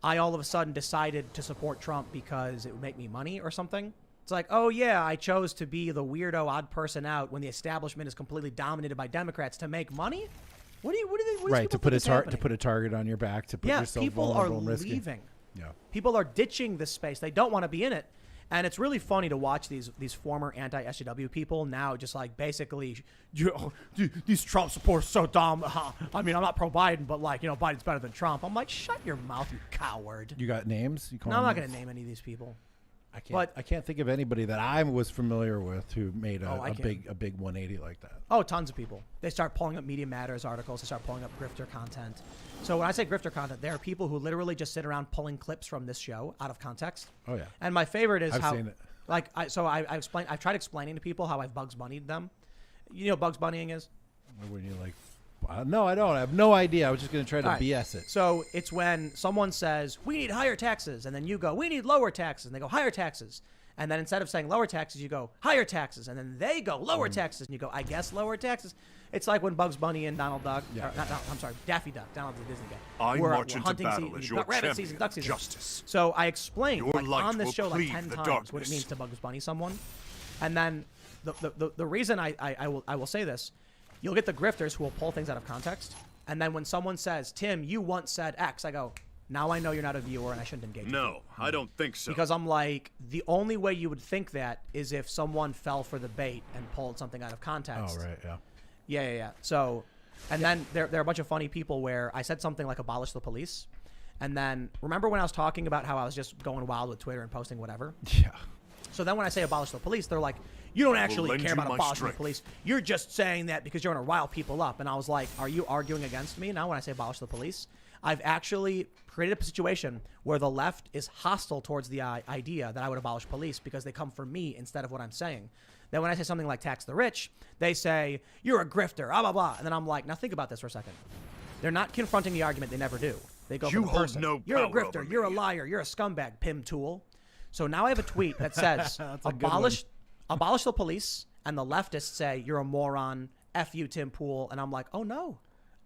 I all of a sudden decided to support Trump because it would make me money or something. It's like, oh yeah, I chose to be the weirdo odd person out when the establishment is completely dominated by Democrats to make money. What do you Right, to put a target on your back, to put yourself people are vulnerable and risky. leaving. Yeah. People are ditching this space. They don't want to be in it. And it's really funny to watch these former anti-SJW people now just like basically, these Trump supporters so dumb. I mean, I'm not pro-Biden, but like, Biden's better than Trump. I'm like, shut your mouth, you coward. You got names? You call No, I'm them not going names? to name any of these people. I can't think of anybody that I was familiar with who made Oh, I a can. big 180 like that. Oh, tons of people. They start pulling up Media Matters articles. They start pulling up grifter content. So when I say grifter content, there are people who literally just sit around pulling clips from this show out of context. Oh yeah. And my favorite is I've how, seen it. like, I've tried explaining to people how I've Bugs Bunnied them. You know what Bugs Bunnying is? When you're like, no, I don't. I have no idea. I was just going to try to All right. BS it. So it's when someone says, we need higher taxes, and then you go, we need lower taxes, and they go, higher taxes. And then instead of saying lower taxes, you go, higher taxes. And then they go, lower taxes. And you go, I guess lower taxes. It's like when Bugs Bunny and Donald Duck, Daffy Duck, Donald's the Disney guy. I were march into hunting battle season, as you've your got rabbit champion season, duck of season. justice. So I explained Your light on this will show like cleave 10 the times what it darkness. means to Bugs Bunny someone. And then the reason I will say this, you'll get the grifters who will pull things out of context. And then when someone says, Tim, you once said X, I go, now I know you're not a viewer and I shouldn't engage with you. No, I don't think so. Because I'm like, the only way you would think that is if someone fell for the bait and pulled something out of context. Oh right, yeah. Yeah. So, and then there are a bunch of funny people where I said something like abolish the police. And then remember when I was talking about how I was just going wild with Twitter and posting whatever? Yeah. So then when I say abolish the police, they're like, you don't actually lend care you about my abolishing the strength. police. You're just saying that because you want to rile people up. And I was like, are you arguing against me now when I say abolish the police? I've actually created a situation where the left is hostile towards the idea that I would abolish police because they come for me instead of what I'm saying. Then when I say something like tax the rich, they say, you're a grifter, blah, blah, blah. And then I'm like, now think about this for a second. They're not confronting the argument. They never do. They go You for the hold person. no You're a power grifter. over You're a me. liar. You're a scumbag, Pim Tool. So now I have a tweet that says, That's a good abolish the police, and the leftists say, you're a moron, F you, Timpool. And I'm like, oh no.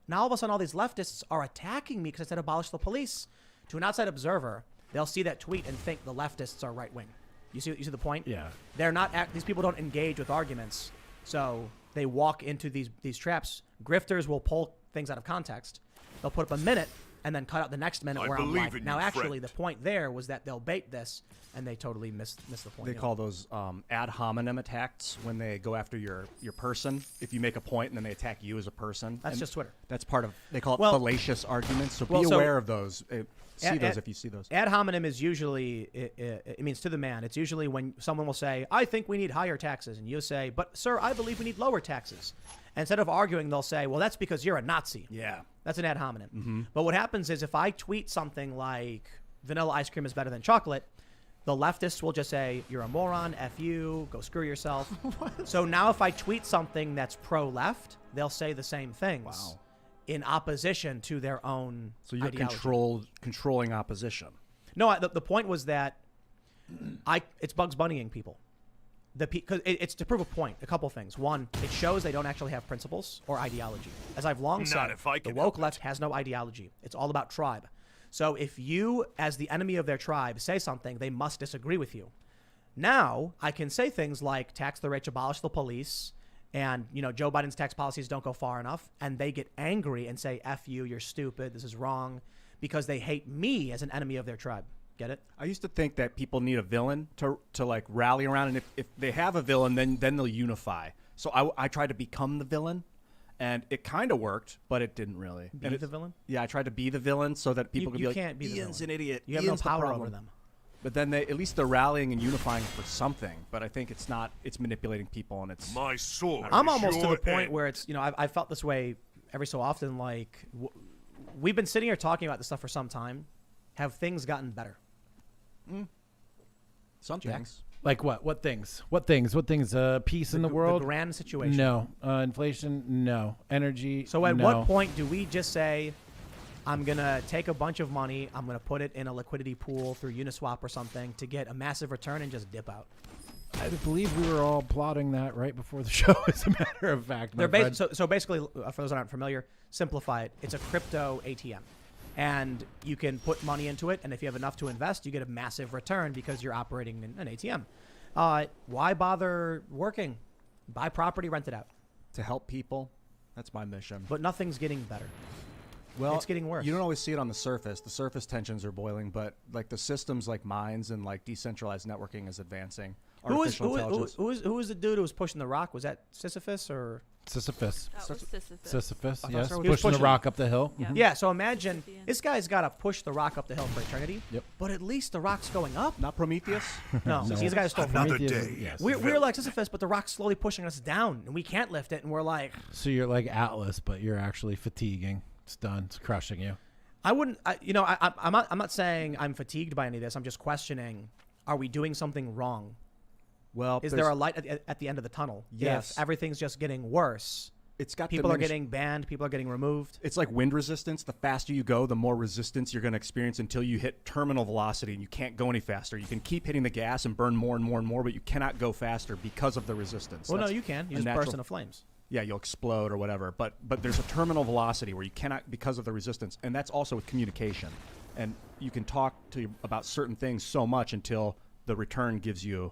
Now all of a sudden all these leftists are attacking me because I said abolish the police. To an outside observer, they'll see that tweet and think the leftists are right wing. You see the point? Yeah. They're not these people don't engage with arguments. So they walk into these traps. Grifters will pull things out of context. They'll put up a minute and then cut out the next minute I where I'm believe like, in now you, actually friend. the point there was that they'll bait this, and they totally missed the point. They call those ad hominem attacks when they go after your person. If you make a point and then they attack you as a person. That's And just Twitter. That's part of, they call it Well- fallacious arguments. So Well, be so- aware of those. See Ad- those ad- if you see those. Ad hominem is usually, it means to the man. It's usually when someone will say, I think we need higher taxes. And you say, but sir, I believe we need lower taxes. And instead of arguing, they'll say, well, that's because you're a Nazi. Yeah. That's an ad hominem. But what happens is if I tweet something like vanilla ice cream is better than chocolate, the leftists will just say, you're a moron, F you, go screw yourself. So now if I tweet something that's pro-left, they'll say the same things. Wow. in opposition to their own So you're ideology. controlling opposition. No, the point was that it's Bugs Bunnying people. Because it's to prove a point. A couple things. One, it shows they don't actually have principles or ideology. As I've long said, the woke left has no ideology. It's all about tribe. So if you, as the enemy of their tribe, say something, they must disagree with you. Now, I can say things like tax the rich, abolish the police, and Joe Biden's tax policies don't go far enough, and they get angry and say, F you, you're stupid, this is wrong, because they hate me as an enemy of their tribe. Get it? I used to think that people need a villain to like rally around, and if they have a villain, then they'll unify. So I tried to become the villain, and it kind of worked, but it didn't really. Be the villain? Yeah, I tried to be the villain so that people could be like, can't be the Ian's villain. an idiot. You have Ian's no the power problem." over them. But then at least they're rallying and unifying for something. But I think it's manipulating people, and it's My sword. I'm is almost to your the point end. where it's, I felt this way every so often. Like, we've been sitting here talking about this stuff for some time. Have things gotten better? some Jack? things. Like what? What things? What things? What things? Peace in the world? The grand situation. No. Inflation? No. Energy? So at no. what point do we just say, I'm going to take a bunch of money, I'm going to put it in a liquidity pool through Uniswap or something to get a massive return and just dip out? I believe we were all plotting that right before the show, as a matter of fact. my friend. So basically, for those that aren't familiar, simplify it. It's a crypto ATM. And you can put money into it, and if you have enough to invest, you get a massive return because you're operating in an ATM. Why bother working? Buy property, rent it out. To help people, that's my mission. But nothing's getting better. Well, It's getting worse. You don't always see it on the surface. The surface tensions are boiling, but like the systems like mines and like decentralized networking is advancing. Who is Intelligence. the dude who was pushing the rock? Was that Sisyphus or? Sisyphus. That was Sisyphus. Sisyphus, I thought yes. so. Pushing He was the pushing- rock up the hill. Yeah. Yeah. So imagine At the end. this guy's got to push the rock up the hill for eternity. Yep. But at least the rock's going up. Not Prometheus. No, No. these guys still. Another Prometheus, day. yes. We're like Sisyphus, but the rock's slowly pushing us down, and we can't lift it, and we're like, So you're like Atlas, but you're actually fatiguing. It's done. It's crushing you. I wouldn't. I'm not saying I'm fatigued by any of this. I'm just questioning: are we doing something wrong? Well, Is there a light at the end of the tunnel? Yes. If everything's just getting worse, It's got people are diminished- getting banned. People are getting removed. It's like wind resistance. The faster you go, the more resistance you're going to experience until you hit terminal velocity, and you can't go any faster. You can keep hitting the gas and burn more and more and more, but you cannot go faster because of the resistance. Well, no, That's you can. You a just burst natural- into flames. Yeah, you'll explode or whatever. But there's a terminal velocity where you cannot because of the resistance, and that's also with communication. And you can talk about certain things so much until the return gives you,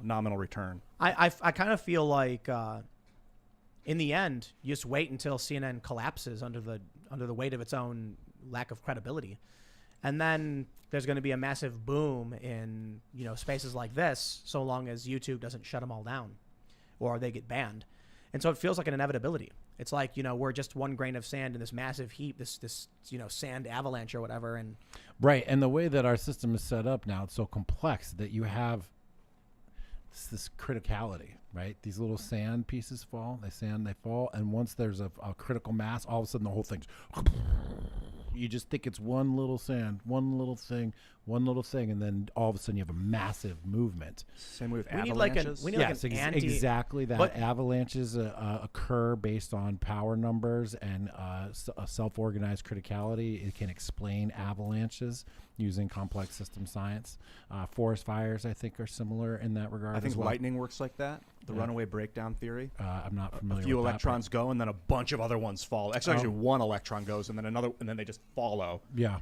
nominal return. I kind of feel like in the end, you just wait until CNN collapses under the weight of its own lack of credibility, and then there's going to be a massive boom in spaces like this, so long as YouTube doesn't shut them all down, or they get banned. And so it feels like an inevitability. It's like we're just one grain of sand in this massive heap, this sand avalanche or whatever, and Right. And the way that our system is set up now, it's so complex that you have this criticality, right? These little sand pieces fall, they fall. And once there's a critical mass, all of a sudden the whole thing's, you just think it's one little sand, one little thing. And then all of a sudden you have a massive movement. Same way with we need like avalanches. an anti. Exactly that. But- Avalanches occur based on power numbers and a self-organized criticality. It can explain avalanches using complex system science. Forest fires, I think, are similar in that regard. I think as well. lightning works like that. The Yeah. runaway breakdown theory. I'm not familiar A few with that, electrons go, and then a bunch of other ones fall. Actually, Oh. one electron goes, and then another, and then they just follow. but yeah.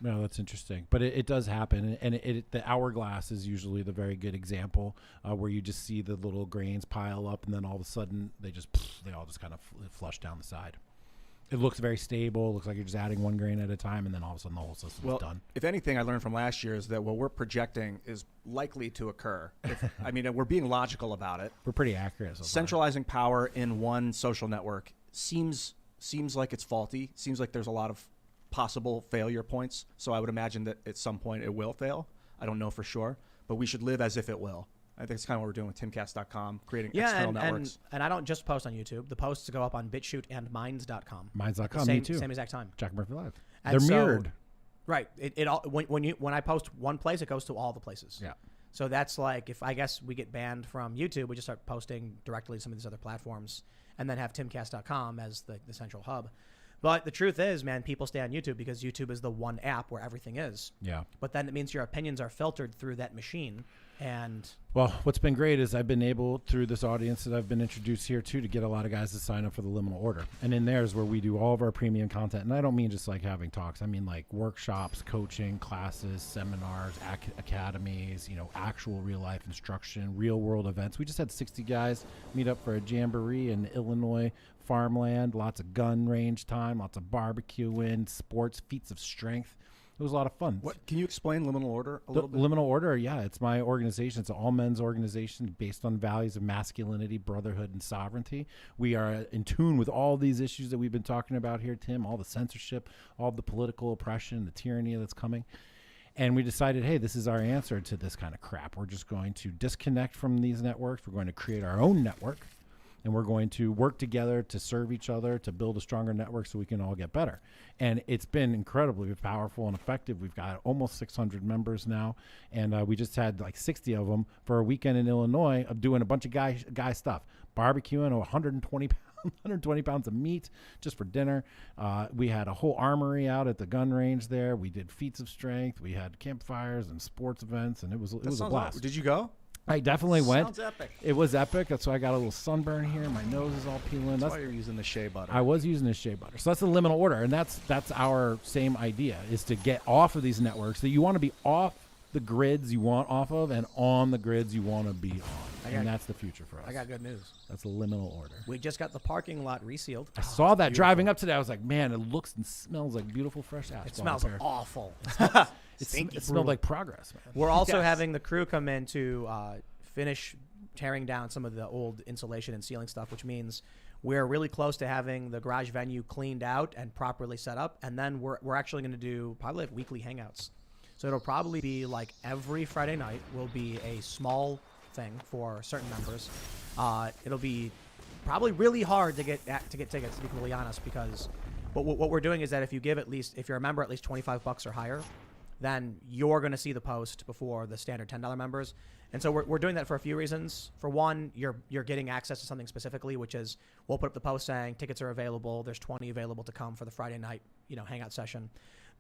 No, that's interesting. But it does happen. And the hourglass is usually the very good example where you just see the little grains pile up, and then all of a sudden they all just kind of flush down the side. It looks very stable. It looks like you're just adding one grain at a time, and then all of a sudden the whole system's done. If anything, I learned from last year is that what we're projecting is likely to occur. We're being logical about it. We're pretty accurate. So far. Centralizing power in one social network seems like it's faulty. Seems like there's a lot of possible failure points. So I would imagine that at some point it will fail. I don't know for sure, but we should live as if it will. I think it's kind of what we're doing with timcast.com, creating external networks. And I don't just post on YouTube. The posts go up on BitChute and Minds.com. Minds.com, Same, me too. Same exact time. Jack Murphy Live. And They're so- mirrored. Right. It all when I post one place, it goes to all the places. Yeah. So that's like if I guess we get banned from YouTube, we just start posting directly to some of these other platforms, and then have timcast.com as the central hub. But the truth is, man, people stay on YouTube because YouTube is the one app where everything is. Yeah. But then it means your opinions are filtered through that machine. And well, what's been great is I've been able, through this audience that I've been introduced here to get a lot of guys to sign up for the liminal order. And in there is where we do all of our premium content. And I don't mean just like having talks. I mean like workshops, coaching, classes, seminars, academies, actual real life instruction, real world events. We just had 60 guys meet up for a jamboree in Illinois farmland, lots of gun range time, lots of barbecuing, sports, feats of strength. It was a lot of fun. What can you explain liminal order a little bit? Liminal order, yeah, it's my organization. It's an all men's organization based on values of masculinity, brotherhood, and sovereignty. We are in tune with all these issues that we've been talking about here, Tim, all the censorship, all the political oppression, the tyranny that's coming. And we decided, hey, this is our answer to this kind of crap. We're just going to disconnect from these networks. We're going to create our own network. And we're going to work together to serve each other, to build a stronger network so we can all get better. And it's been incredibly powerful and effective. We've got almost 600 members now. And we just had like 60 of them for a weekend in Illinois of doing a bunch of guy stuff. Barbecuing 120 pounds of meat just for dinner. We had a whole armory out at the gun range there. We did feats of strength. We had campfires and sports events. And it was a blast. Did you go? I definitely went. Sounds epic. It was epic. That's why I got a little sunburn here. My nose is all peeling. That's why you're using the shea butter. I was using the shea butter. So that's the liminal order. And that's our same idea, is to get off of these networks that you want to be off the grids you want off of and on the grids you want to be on. And that's the future for us. I got good news. That's the liminal order. We just got the parking lot resealed. I saw that driving up today. I was like, man, it looks and smells like beautiful fresh asphalt. It smells here. awful. It smelled like progress, man. We're also having the crew come in to finish tearing down some of the old insulation and ceiling stuff, which means we're really close to having the garage venue cleaned out and properly set up. And then we're actually going to do probably like weekly hangouts. So it'll probably be like every Friday night will be a small thing for certain members. It'll be probably really hard to get tickets, to be completely honest, because what we're doing is that if you're a member at least $25 or higher, then you're going to see the post before the standard $10 members. And so we're doing that for a few reasons. For one, you're getting access to something specifically, which is we'll put up the post saying tickets are available. There's 20 available to come for the Friday night, hangout session.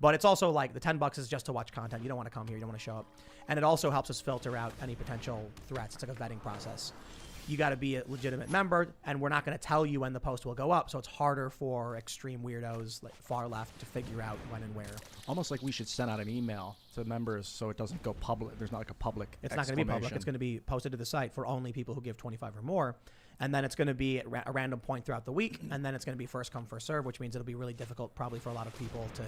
But it's also like the $10 is just to watch content. You don't want to come here. You don't want to show up. And it also helps us filter out any potential threats. It's like a vetting process. You got to be a legitimate member, and we're not going to tell you when the post will go up. So it's harder for extreme weirdos like far left to figure out when and where. Almost like we should send out an email to members so it doesn't go public. There's not like a public. It's not going to be public. It's going to be posted to the site for only people who give 25 or more. And then it's going to be at a random point throughout the week. And then it's going to be first come, first serve, which means it'll be really difficult probably for a lot of people to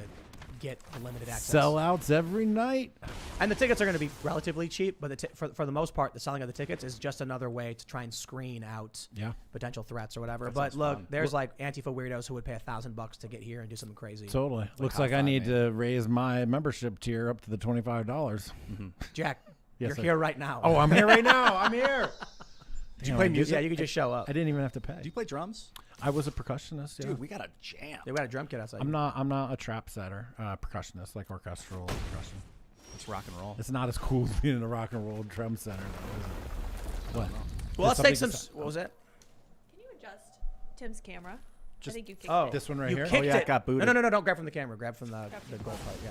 get the limited access. Sellouts every night. And the tickets are going to be relatively cheap, but for the most part, the selling of the tickets is just another way to try and screen out potential threats or whatever. But look, there's like Antifa weirdos who would pay $1,000 to get here and do something crazy. Totally. Looks like I need to raise my membership tier up to the $25. Mm-hmm. Jack, yes, you're here right now. Oh, I'm here right now. I'm here. Did you play music? Yeah, you could just show up. I didn't even have to pay. Do you play drums? I was a percussionist. Yeah. Dude, we got a jam. They got a drum kit outside. I'm not a trap setter, percussionist, like orchestral percussion. It's rock and roll. It's not as cool as being a rock and roll drum setter, though, is it? What? Well, let's take some. What was that? Can you adjust Tim's camera? I think you kicked Oh, it. This one right you here? kicked yeah, it. it got booted. No. Don't grab from the camera. Grab from the gold part. Yeah.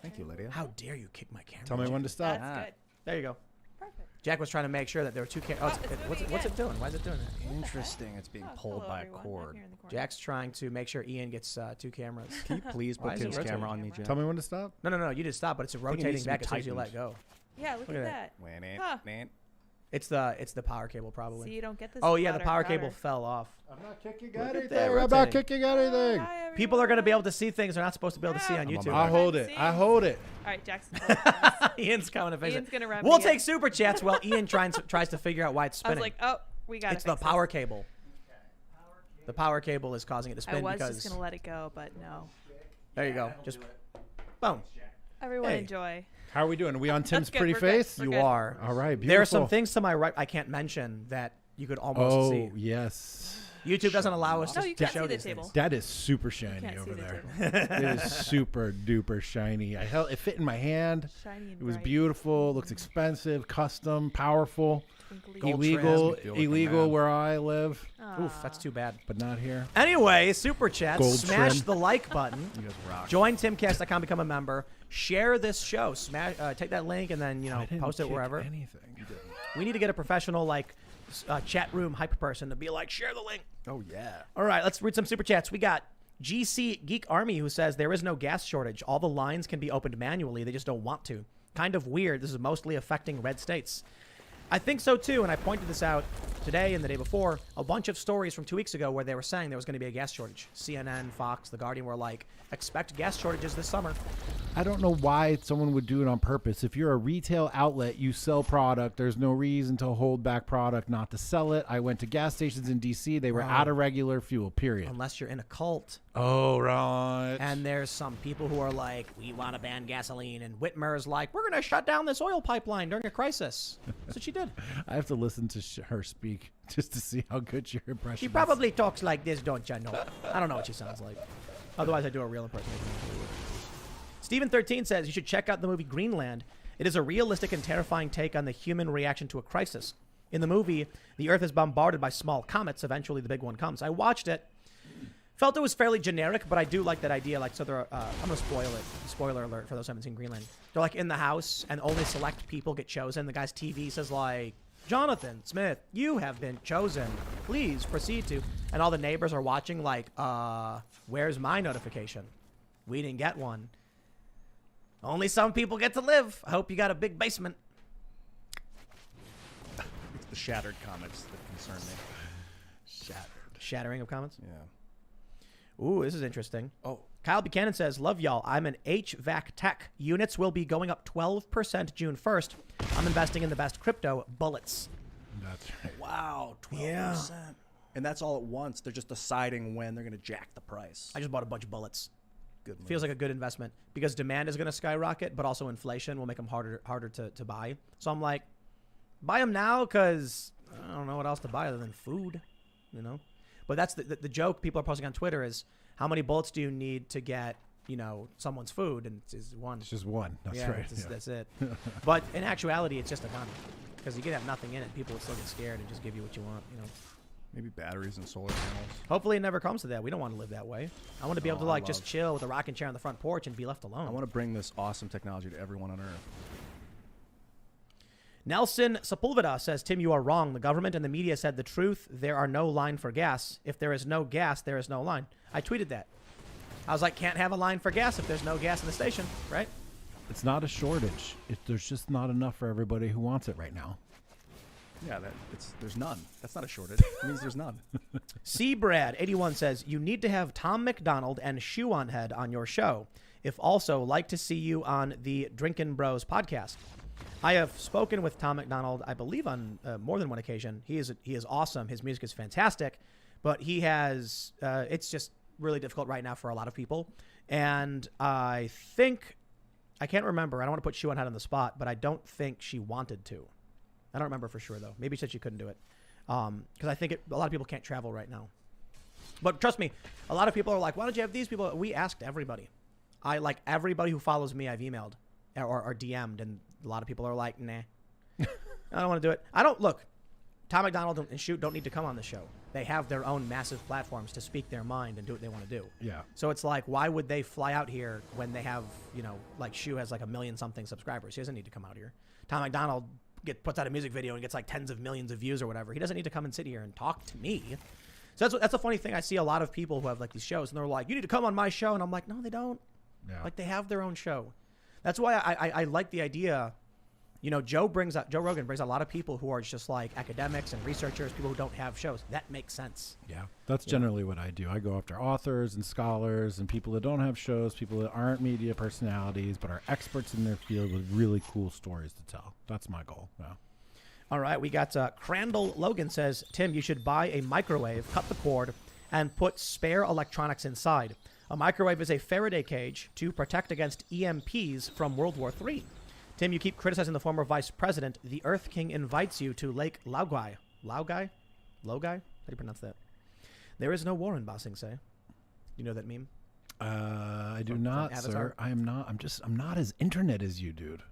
Thank you, Lydia. How dare you kick my camera? Tell me when to stop. That's good. There you go. Perfect. Jack was trying to make sure that there were two cameras. Oh, it's what's moving it again. doing? Why is it doing that? Interesting. It's being pulled Hello, by a everyone. I'm cord. here in the corner. Jack's trying to make sure Ian gets two cameras. Can you please Why put is it Tim's rotating? camera on me, Jen? Tell me when to stop. No. You just stop, but it's it rotating needs to back be as soon as you let tightened. go. Yeah, look Look at at that. Huh. It's the power cable probably. So you don't get this. Oh yeah, the louder power and cable louder. fell off. I'm not kicking Look at anything. that I'm not rotating. kicking anything. Hi, People are going to be everyone. able to see things they're not supposed to be able to see on Yeah. YouTube. I hold it. I hold it. All right, Jackson. Ian's coming to face Ian's it. gonna wrap We'll me take up. super chats while Ian tries to figure out why it's I was spinning. like, oh, we got it. It's the power cable. The power cable is causing it to spin I was because. just gonna let it go, but no. There you go. Just boom. Everyone Hey. enjoy. How are we doing? Are we on Tim's good, pretty we're good. face? We're You good. are. All right. Beautiful. There are some things to my right I can't mention that you could almost Oh, see. yes. YouTube doesn't allow us No, to you can't show see the these table. things. That is super shiny Can't over see the there. It is super duper shiny. It fit in my hand. Shiny and It was bright. beautiful. Looks expensive, custom, powerful. Twinkly. Gold Illegal, trim. You feel like a illegal man. where I live, Oof, that's too bad. but not here. Anyway, super chat. Gold Smash trim. the like button. You guys rock. Join timcast.com, become a member. Share this show. Smash. Take that link and then I didn't post it kick wherever. Anything. We need to get a professional chat room hype person to be like, share the link. Oh yeah. All right, let's read some super chats. We got GC Geek Army who says there is no gas shortage. All the lines can be opened manually. They just don't want to. Kind of weird. This is mostly affecting red states. I think so too, and I pointed this out today and the day before. A bunch of stories from 2 weeks ago where they were saying there was going to be a gas shortage. CNN, Fox, The Guardian were like, expect gas shortages this summer. I don't know why someone would do it on purpose. If you're a retail outlet, you sell product. There's no reason to hold back product, not to sell it. I went to gas stations in D.C. They were out of regular fuel, period. Unless you're in a cult. Oh, right. And there's some people who are like, we want to ban gasoline. And Whitmer's like, we're going to shut down this oil pipeline during a crisis. That's what she did. I have to listen to her speak just to see how good your impression She is. probably talks like this, don't you know? I don't know what she sounds like. Otherwise, I do a real impersonation. Steven13 says you should check out the movie Greenland. It is a realistic and terrifying take on the human reaction to a crisis. In the movie, the Earth is bombarded by small comets. Eventually, the big one comes. I watched it. Felt it was fairly generic, but I do like that idea. Like, so I'm going to spoil it. Spoiler alert for those who haven't seen Greenland. They're like in the house, and only select people get chosen. The guy's TV says like, Jonathan Smith, you have been chosen. Please proceed to. And all the neighbors are watching like, where's my notification? We didn't get one. Only some people get to live. I hope you got a big basement. It's the shattered comments that concern me. Shattering of comments? Yeah. Ooh, this is interesting. Oh. Kyle Buchanan says, love y'all. I'm an HVAC tech. Units will be going up 12% June 1st. I'm investing in the best crypto, bullets. That's right. Wow, 12%. Yeah. And that's all at once. They're just deciding when they're going to jack the price. I just bought a bunch of bullets. Good move. Feels like a good investment because demand is going to skyrocket, but also inflation will make them harder to buy. So I'm like, buy them now because I don't know what else to buy other than food, you know? But that's the joke people are posting on Twitter is how many bullets do you need to get, you know, someone's food? And it's one. It's just one. That's Yeah, right. that's it. But in actuality, it's just a gun because you could have nothing in it. People would still get scared and just give you what you want, you know? Maybe batteries and solar panels. Hopefully it never comes to that. We don't want to live that way. I want to be able to like just chill with a rocking chair on the front porch and be left alone. I want to bring this awesome technology to everyone on Earth. Nelson Sepulveda says, Tim, you are wrong. The government and the media said the truth. There are no line for gas. If there is no gas, there is no line. I tweeted that. I was like, can't have a line for gas if there's no gas in the station, right? It's not a shortage. There's just not enough for everybody who wants it right now. Yeah, there's none. That's not a shortage. It means there's none. Brad81 says, you need to have Tom McDonald and Shoe on Head on your show. If also, like to see you on the Drinkin' Bros podcast. I have spoken with Tom McDonald, I believe, on more than one occasion. He is awesome. His music is fantastic, but he has it's just really difficult right now for a lot of people. And I think I can't remember. I don't want to put Shoe on Head on the spot, but I don't think she wanted to. I don't remember for sure though. Maybe she said she couldn't do it because I think a lot of people can't travel right now. But trust me, a lot of people are like, "Why don't you have these people?" We asked everybody. I like everybody who follows me. I've emailed or DM'd, and a lot of people are like, "Nah, I don't want to do it." I don't look. Tom McDonald and Shoot don't need to come on the show. They have their own massive platforms to speak their mind and do what they want to do. Yeah. So it's like, why would they fly out here when they have, you know, like Shoe has like 1 million something subscribers. He doesn't need to come out here. Tom McDonald puts out a music video and gets like tens of millions of views or whatever. He doesn't need to come and sit here and talk to me. So that's a funny thing. I see a lot of people who have like these shows and they're like, you need to come on my show. And I'm like, no, they don't. Yeah. Like they have their own show. That's why I like the idea. You know, Joe Rogan brings a lot of people who are just like academics and researchers, people who don't have shows. That makes sense. Yeah. That's generally what I do. I go after authors and scholars and people that don't have shows, people that aren't media personalities, but are experts in their field with really cool stories to tell. That's my goal. Yeah. All right. We got Crandall Logan says, Tim, you should buy a microwave, cut the cord, and put spare electronics inside. A microwave is a Faraday cage to protect against EMPs from World War III. Tim, you keep criticizing the former vice president. The Earth King invites you to Lake Laogai. Laogai? How do you pronounce that? There is no war in Ba Sing Se. You know that meme? I do From not, Avatar? sir. I am not. I'm not as internet as you, dude.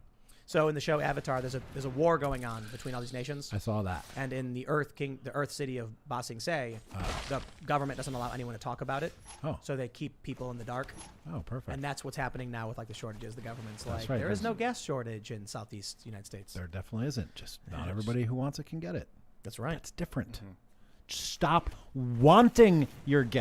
So in the show Avatar, there's a war going on between all these nations. I saw that. And in the Earth city of Ba Sing Se, the government doesn't allow anyone to talk about it. Oh. So they keep people in the dark. Oh, perfect. And that's what's happening now with like the shortages. The government's That's like, right, there is because- no gas shortage in Southeast United States. There definitely isn't. Just not Yeah, everybody who wants it can get it. That's right. It's different. Stop wanting your